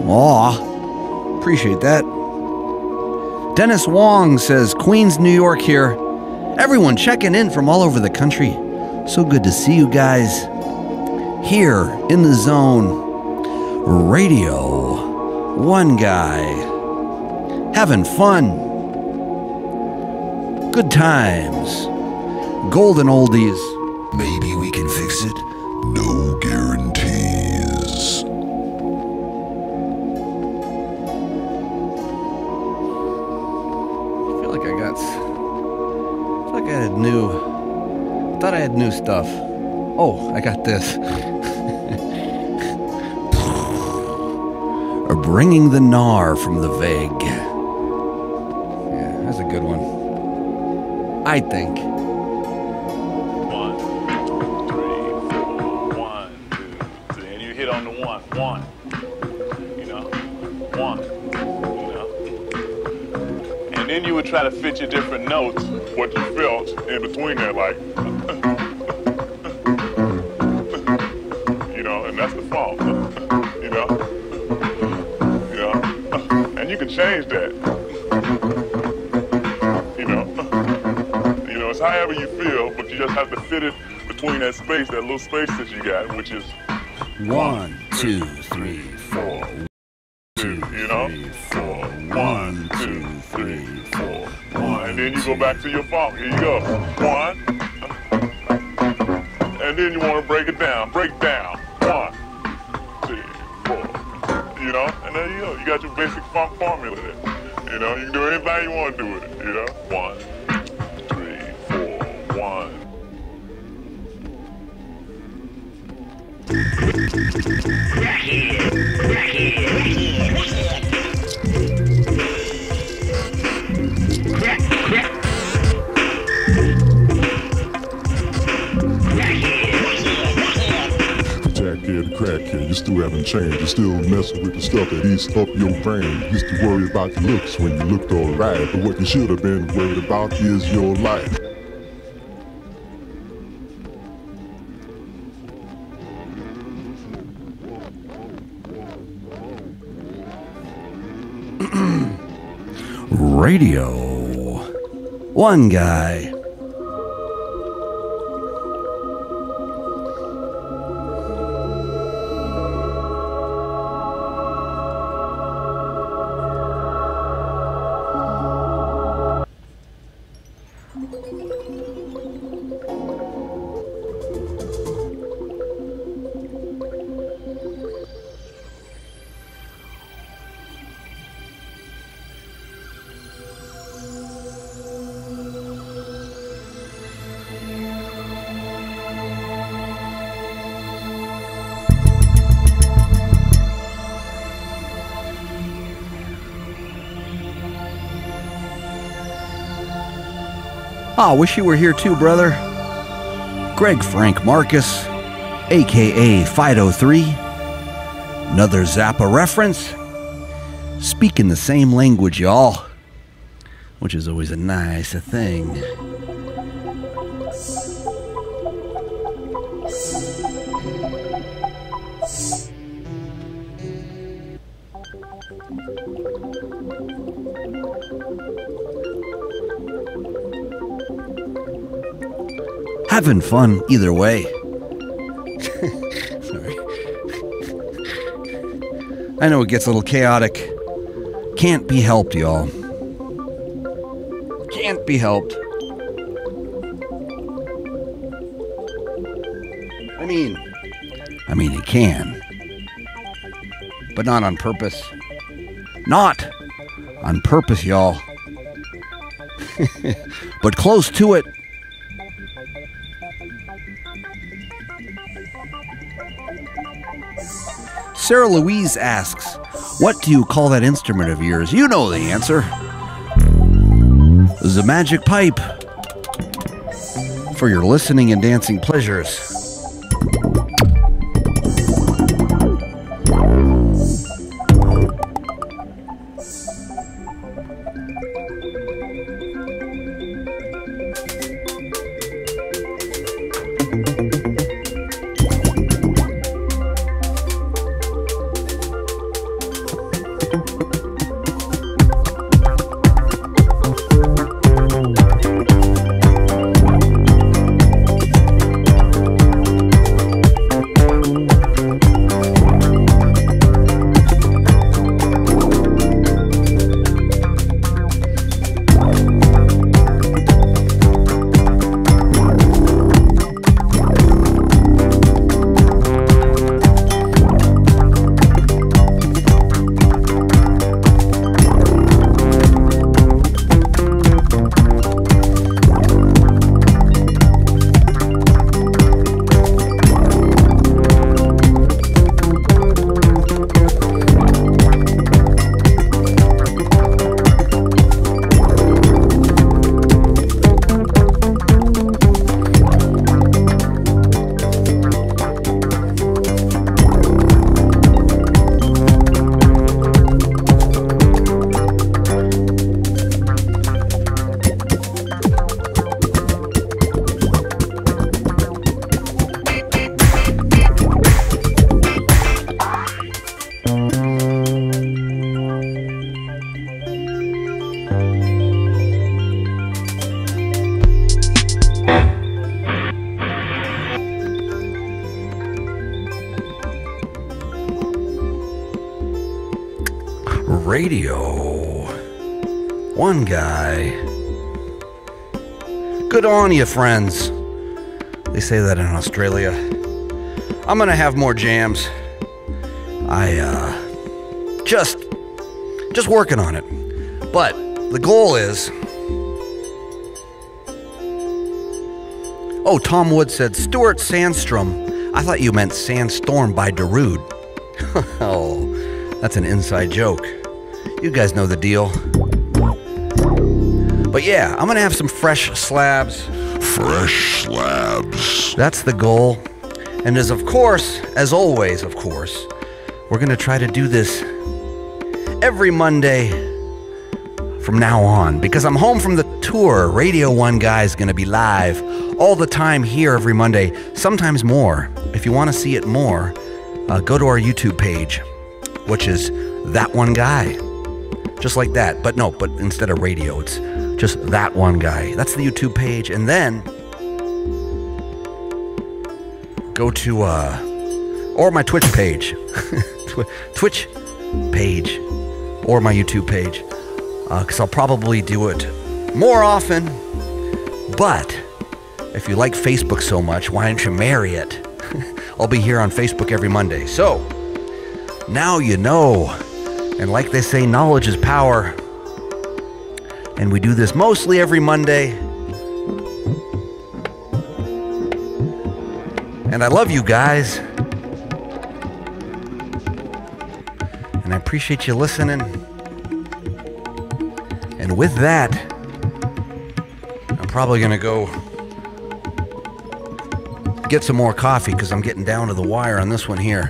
Aw. Appreciate that. Dennis Wong says, Queens, New York here. Everyone checking in from all over the country. So good to see you guys here in the zone. Radio 1 Guy. Having fun. Good times. Golden oldies. Maybe we can fix it. No guarantees. I feel like I had new. I thought I had new stuff. Oh, I got this. Bringing the gnar from the vague. Yeah, that's a good one. I think. 1, 2, 3, 4. 1, 2, 3. And you hit on the one. You know? One. You know? And then you would try to fit your different notes, what you felt in between there, like. You know, and that's the fault. You know? And you can change that. You know, it's however you feel, but you just have to fit it between that space, that little space that you got, which is 1, 2, 3, 4. 2, you know? 3, 4. 1, 2, 3, 4. 1, and then you go back to your funk. Here you go. 1, and then you want to break it down. Break down. 1, 2, 4. You know, and there you go. You got your basic funk formula there. You know, you can do anything you want to do with it. You know, 1, 3, 4, 1. Crackhead, you still haven't changed. You're still messing with the stuff that eats up your brain. You used to worry about your looks when you looked alright, but what you should have been worried about is your life. Radio 1 Guy. Ah, wish you were here too, brother. Greg Frank Marcus, a.k.a. Fido3. Another Zappa reference. Speaking the same language, y'all. Which is always a nice thing. having fun either way. Sorry. I know it gets a little chaotic. Can't be helped, y'all. Can't be helped. I mean, it can. But not on purpose. Not on purpose, y'all. But close to it. Sarah Louise asks, what do you call that instrument of yours? You know the answer. The magic pipe. For your listening and dancing pleasures. Radio1Guy. Good on you, friends. They say that in Australia. I'm gonna have more jams. Just working on it. But the goal is... Oh, Tom Wood said, Stuart Sandstrom. I thought you meant Sandstorm by Darude. Oh, that's an inside joke. You guys know the deal. But yeah, I'm gonna have some fresh slabs. Fresh slabs. That's the goal. And as always, of course, we're gonna try to do this every Monday from now on. Because I'm home from the tour. Radio1Guy is gonna be live all the time here every Monday. Sometimes more. If you want to see it more, go to our YouTube page, which is That One Guy. Just like that. But instead of radio, it's just That One Guy. That's the YouTube page. And then go to, or my Twitch page. Twitch page. Or my YouTube page. Because I'll probably do it more often. But if you like Facebook so much, why don't you marry it? I'll be here on Facebook every Monday. So, now you know. And like they say, knowledge is power. And we do this mostly every Monday. And I love you guys. And I appreciate you listening. And with that, I'm probably going to go get some more coffee because I'm getting down to the wire on this one here.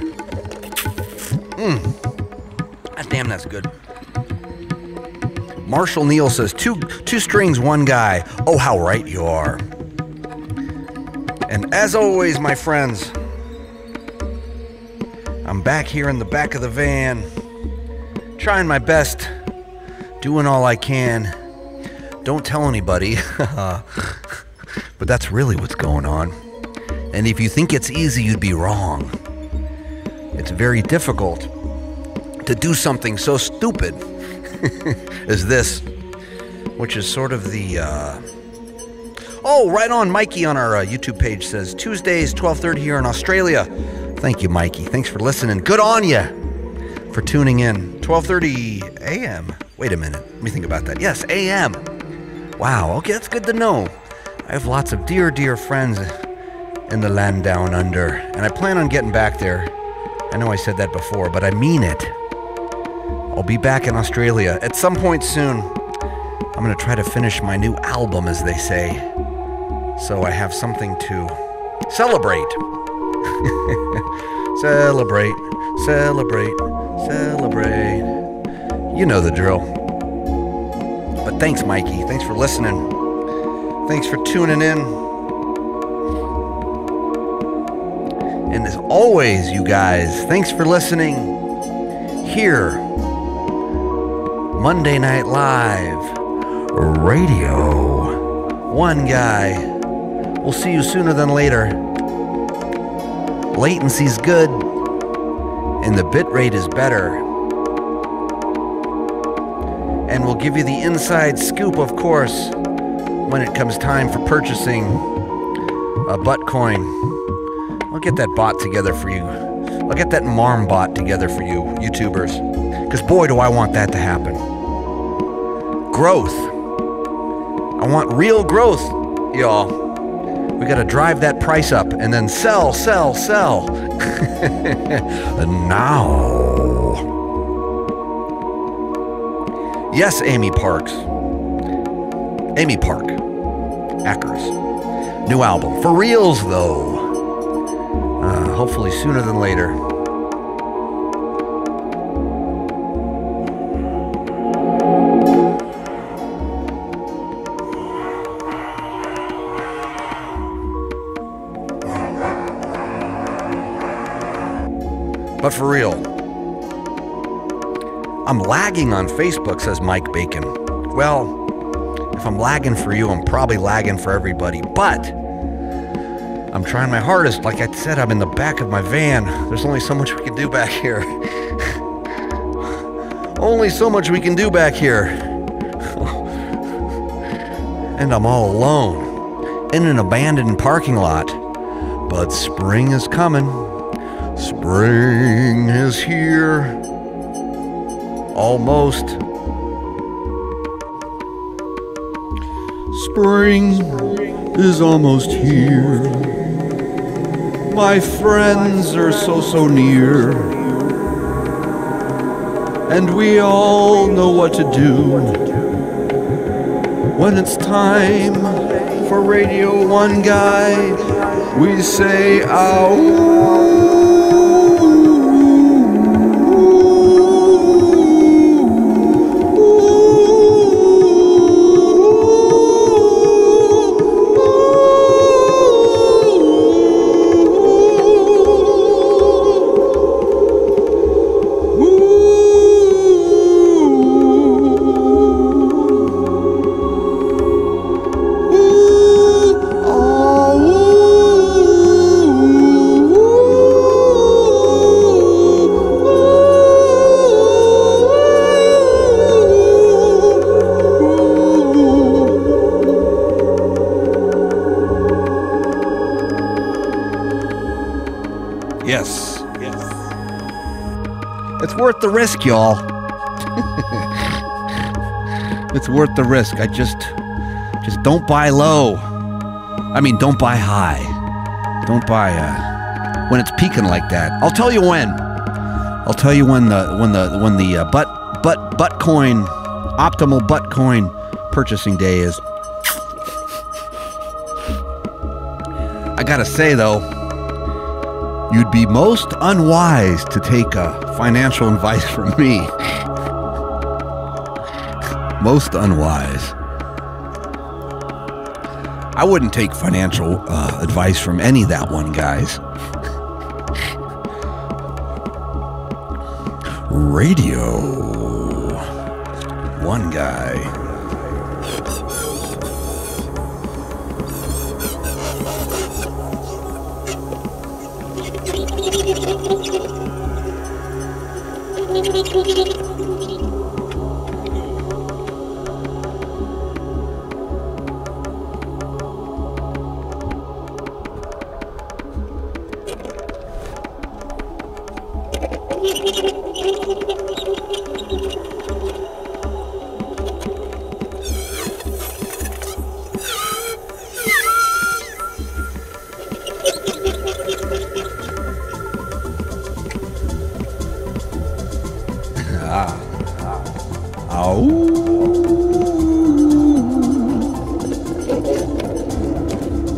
Damn, that's good. Marshall Neal says, two strings, one guy. Oh, how right you are. And as always, my friends, I'm back here in the back of the van, trying my best, doing all I can. Don't tell anybody. But that's really what's going on. And if you think it's easy, you'd be wrong. It's very difficult to do something so stupid as this, which is sort of the... Oh, right on. Mikey on our YouTube page says, Tuesdays, 12:30 here in Australia. Thank you, Mikey. Thanks for listening. Good on you for tuning in. 12:30 a.m. Wait a minute. Let me think about that. Yes, a.m. Wow. Okay, that's good to know. I have lots of dear, dear friends in the land down under, and I plan on getting back there. I know I said that before, but I mean it. I'll be back in Australia at some point soon. I'm going to try to finish my new album, as they say, so I have something to celebrate. Celebrate, celebrate, celebrate. You know the drill. But thanks, Mikey. Thanks for listening. Thanks for tuning in. And as always, you guys, thanks for listening here. Monday Night Live, Radio 1 Guy. We'll see you sooner than later. Latency's good, and the bit rate is better. And we'll give you the inside scoop, of course, when it comes time for purchasing a butt coin. I'll get that bot together for you. I'll get that Marm bot together for you, YouTubers. Because boy, do I want that to happen. Growth. I want real growth, y'all. We got to drive that price up and then sell, sell, sell. Now. Yes, Amy Parks. Amy Park. Ackers. New album. For reals, though. Hopefully sooner than later. But for real, I'm lagging on Facebook, says Mike Bacon. Well, if I'm lagging for you, I'm probably lagging for everybody. But I'm trying my hardest. Like I said, I'm in the back of my van. There's only so much we can do back here. Only so much we can do back here. And I'm all alone in an abandoned parking lot. But spring is coming. Spring is here. Almost. Spring is almost here. My friends are so near. And we all know what to do when it's time for Radio 1 Guy. We say, ow. Yes. Yes. It's worth the risk, y'all. It's worth the risk. I just don't buy low. I mean, don't buy high. Don't buy when it's peaking like that. I'll tell you when. I'll tell you when the butt coin, optimal butt coin purchasing day is. I gotta say though, you'd be most unwise to take financial advice from me. Most unwise. I wouldn't take financial advice from any that one, guys. Radio 1 Guy.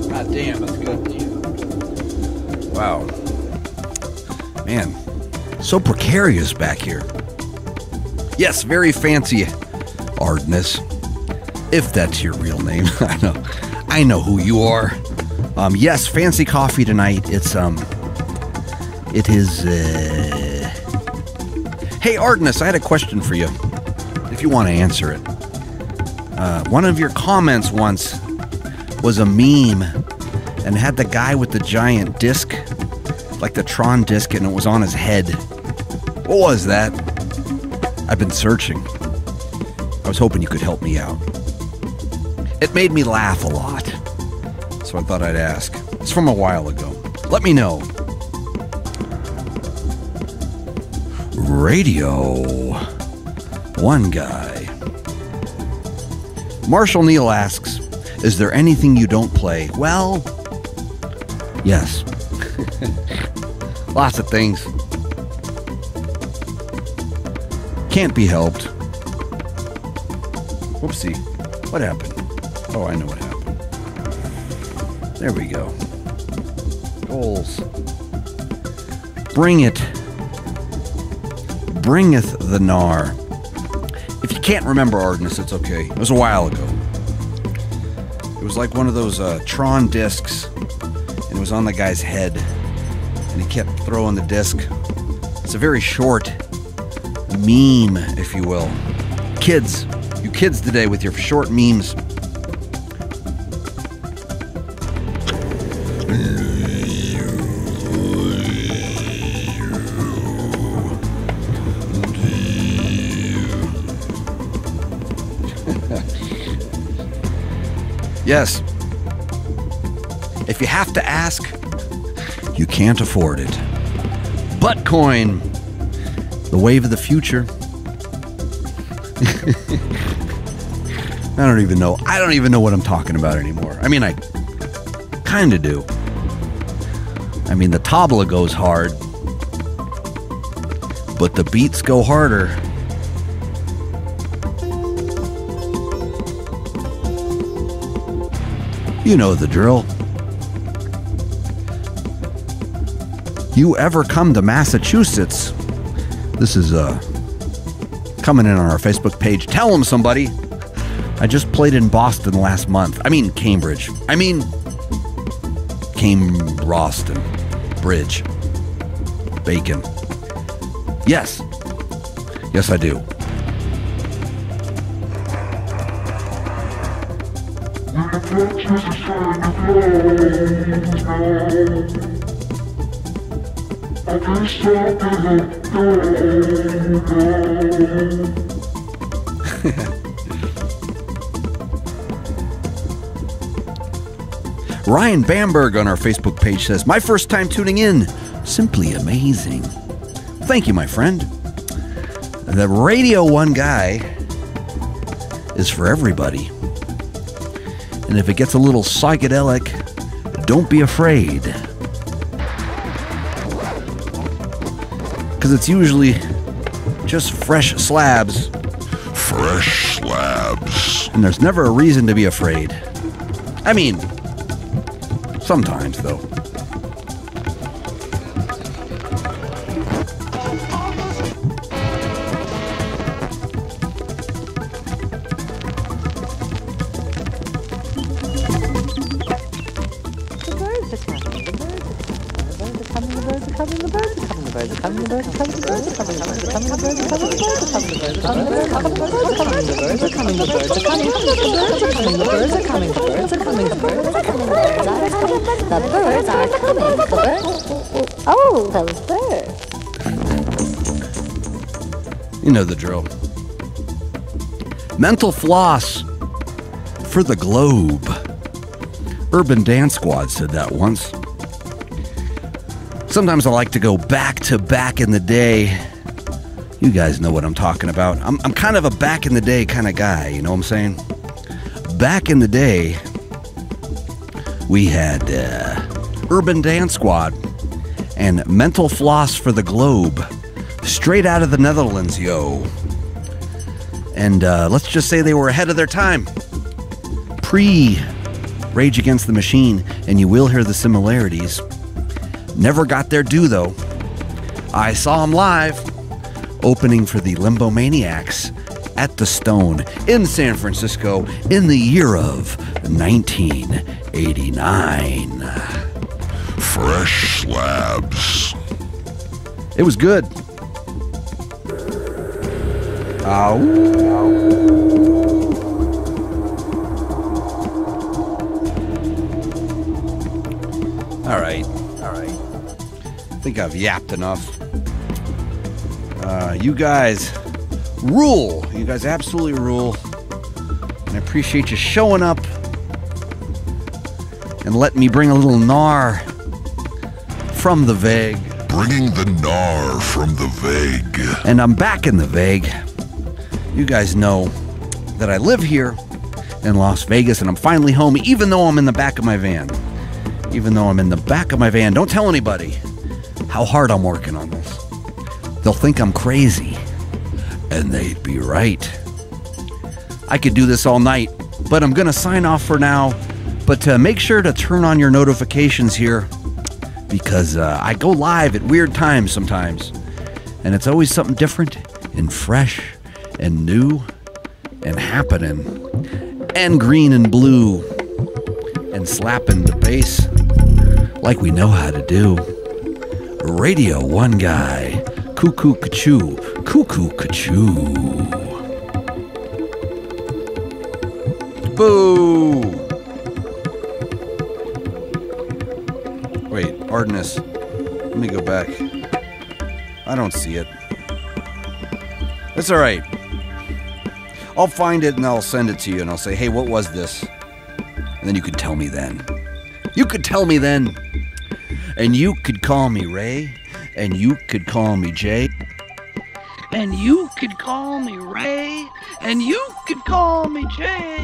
God damn, that's good. Wow. Man, so precarious back here. Yes, very fancy Ardenus. If that's your real name. I know who you are. Yes, fancy coffee tonight. It is, Hey, Ardenus, I had a question for you, if you want to answer it. One of your comments once was a meme and had the guy with the giant disc, like the Tron disc, and it was on his head. What was that? I've been searching. I was hoping you could help me out. It made me laugh a lot, so I thought I'd ask. It's from a while ago. Let me know. Radio1Guy. Marshall Neal asks, is there anything you don't play? Well, yes. Lots of things. Can't be helped. Whoopsie. What happened? Oh, I know what happened. There we go. Goals. Bring it. Bringeth the gnar. If you can't remember Ardenus, it's okay. It was a while ago. It was like one of those Tron discs, and it was on the guy's head, and he kept throwing the disc. It's a very short meme, if you will. Kids, you kids today with your short memes. Yes. If you have to ask, you can't afford it. Buttcoin, the wave of the future. I don't even know. I don't even know what I'm talking about anymore. I mean, I kind of do. I mean, the tabla goes hard, but the beats go harder. You know the drill. You ever come to Massachusetts? This is coming in on our Facebook page. Tell them, somebody. I just played in Boston last month. I mean Cambridge. I mean Roston. Bridge. Bacon. Yes. Yes, I do. Ryan Bamberg on our Facebook page says, my first time tuning in. Simply amazing. Thank you, my friend. The Radio1Guy is for everybody. And if it gets a little psychedelic, don't be afraid. Because it's usually just fresh slabs. Fresh slabs. And there's never a reason to be afraid. I mean, sometimes, though. You know the drill. Mental floss for the globe. Urban Dance Squad said that once. Sometimes I like to go back to back in the day. You guys know what I'm talking about. I'm kind of a back in the day kind of guy, you know what I'm saying? Back in the day, we had Urban Dance Squad and Mental Floss for the Globe. Straight out of the Netherlands, yo. And let's just say they were ahead of their time. Pre-Rage Against the Machine, and you will hear the similarities. Never got their due, though. I saw them live, opening for the Limbo Maniacs at the Stone in San Francisco in the year of 1989. Fresh slabs. It was good. All right. I think I've yapped enough. You guys rule. You guys absolutely rule. And I appreciate you showing up and letting me bring a little gnar from the vague. Bringing the gnar from the vague. And I'm back in the vague. You guys know that I live here in Las Vegas and I'm finally home, even though I'm in the back of my van. Even though I'm in the back of my van. Don't tell anybody how hard I'm working on this. They'll think I'm crazy. And they'd be right. I could do this all night, but I'm going to sign off for now. But make sure to turn on your notifications here because I go live at weird times sometimes. And it's always something different and fresh and new and happening and green and blue and slapping the bass like we know how to do. Radio 1 Guy, cuckoo ka-choo, cuckoo ka-choo. Boo! Wait, Ardenus, let me go back. I don't see it. It's all right. I'll find it and I'll send it to you and I'll say, hey, what was this? And then you could tell me then. You could tell me then. And you could call me Ray. And you could call me Jay. And you could call me Ray. And you could call me Jay.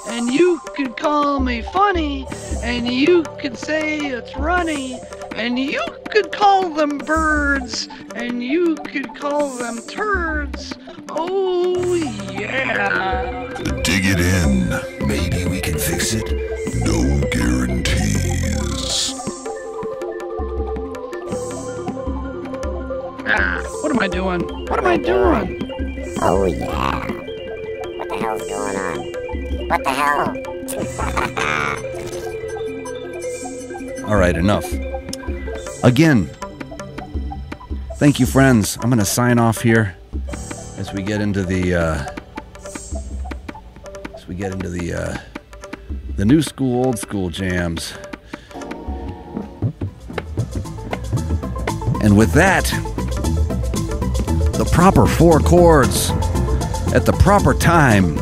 And you could call me funny. And you could say it's runny. And you could call them birds. And you could call them turds. Oh, yeah. Dig it in. Maybe we can fix it. No guarantees. What am I doing? What am I doing? Oh, yeah. What the hell's going on? What the hell? All right, enough. Again, thank you, friends. I'm going to sign off here as we get into the the new school, old school jams. And with that, the proper 4 chords at the proper time,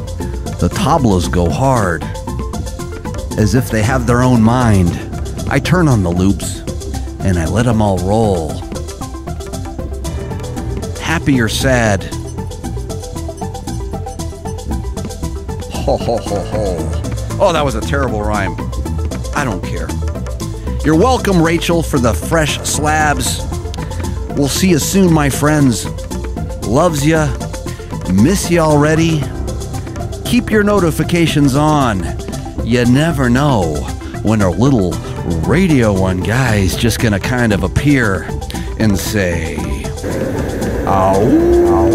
the tablas go hard as if they have their own mind. I turn on the loops and I let them all roll. Happy or sad. Ho, ho, ho, ho. Oh, that was a terrible rhyme. I don't care. You're welcome, Rachel, for the fresh slabs. We'll see you soon, my friends. Loves ya. Miss ya already. Keep your notifications on. You never know when our little Radio 1 guy is just gonna kind of appear and say, ow, ow.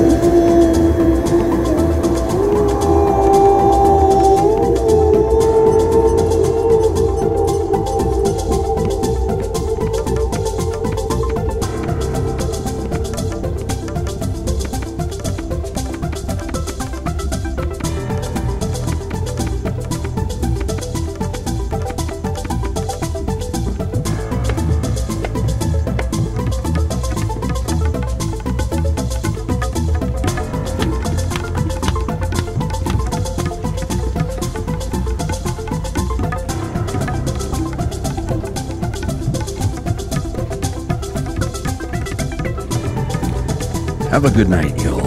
Have a good night, y'all.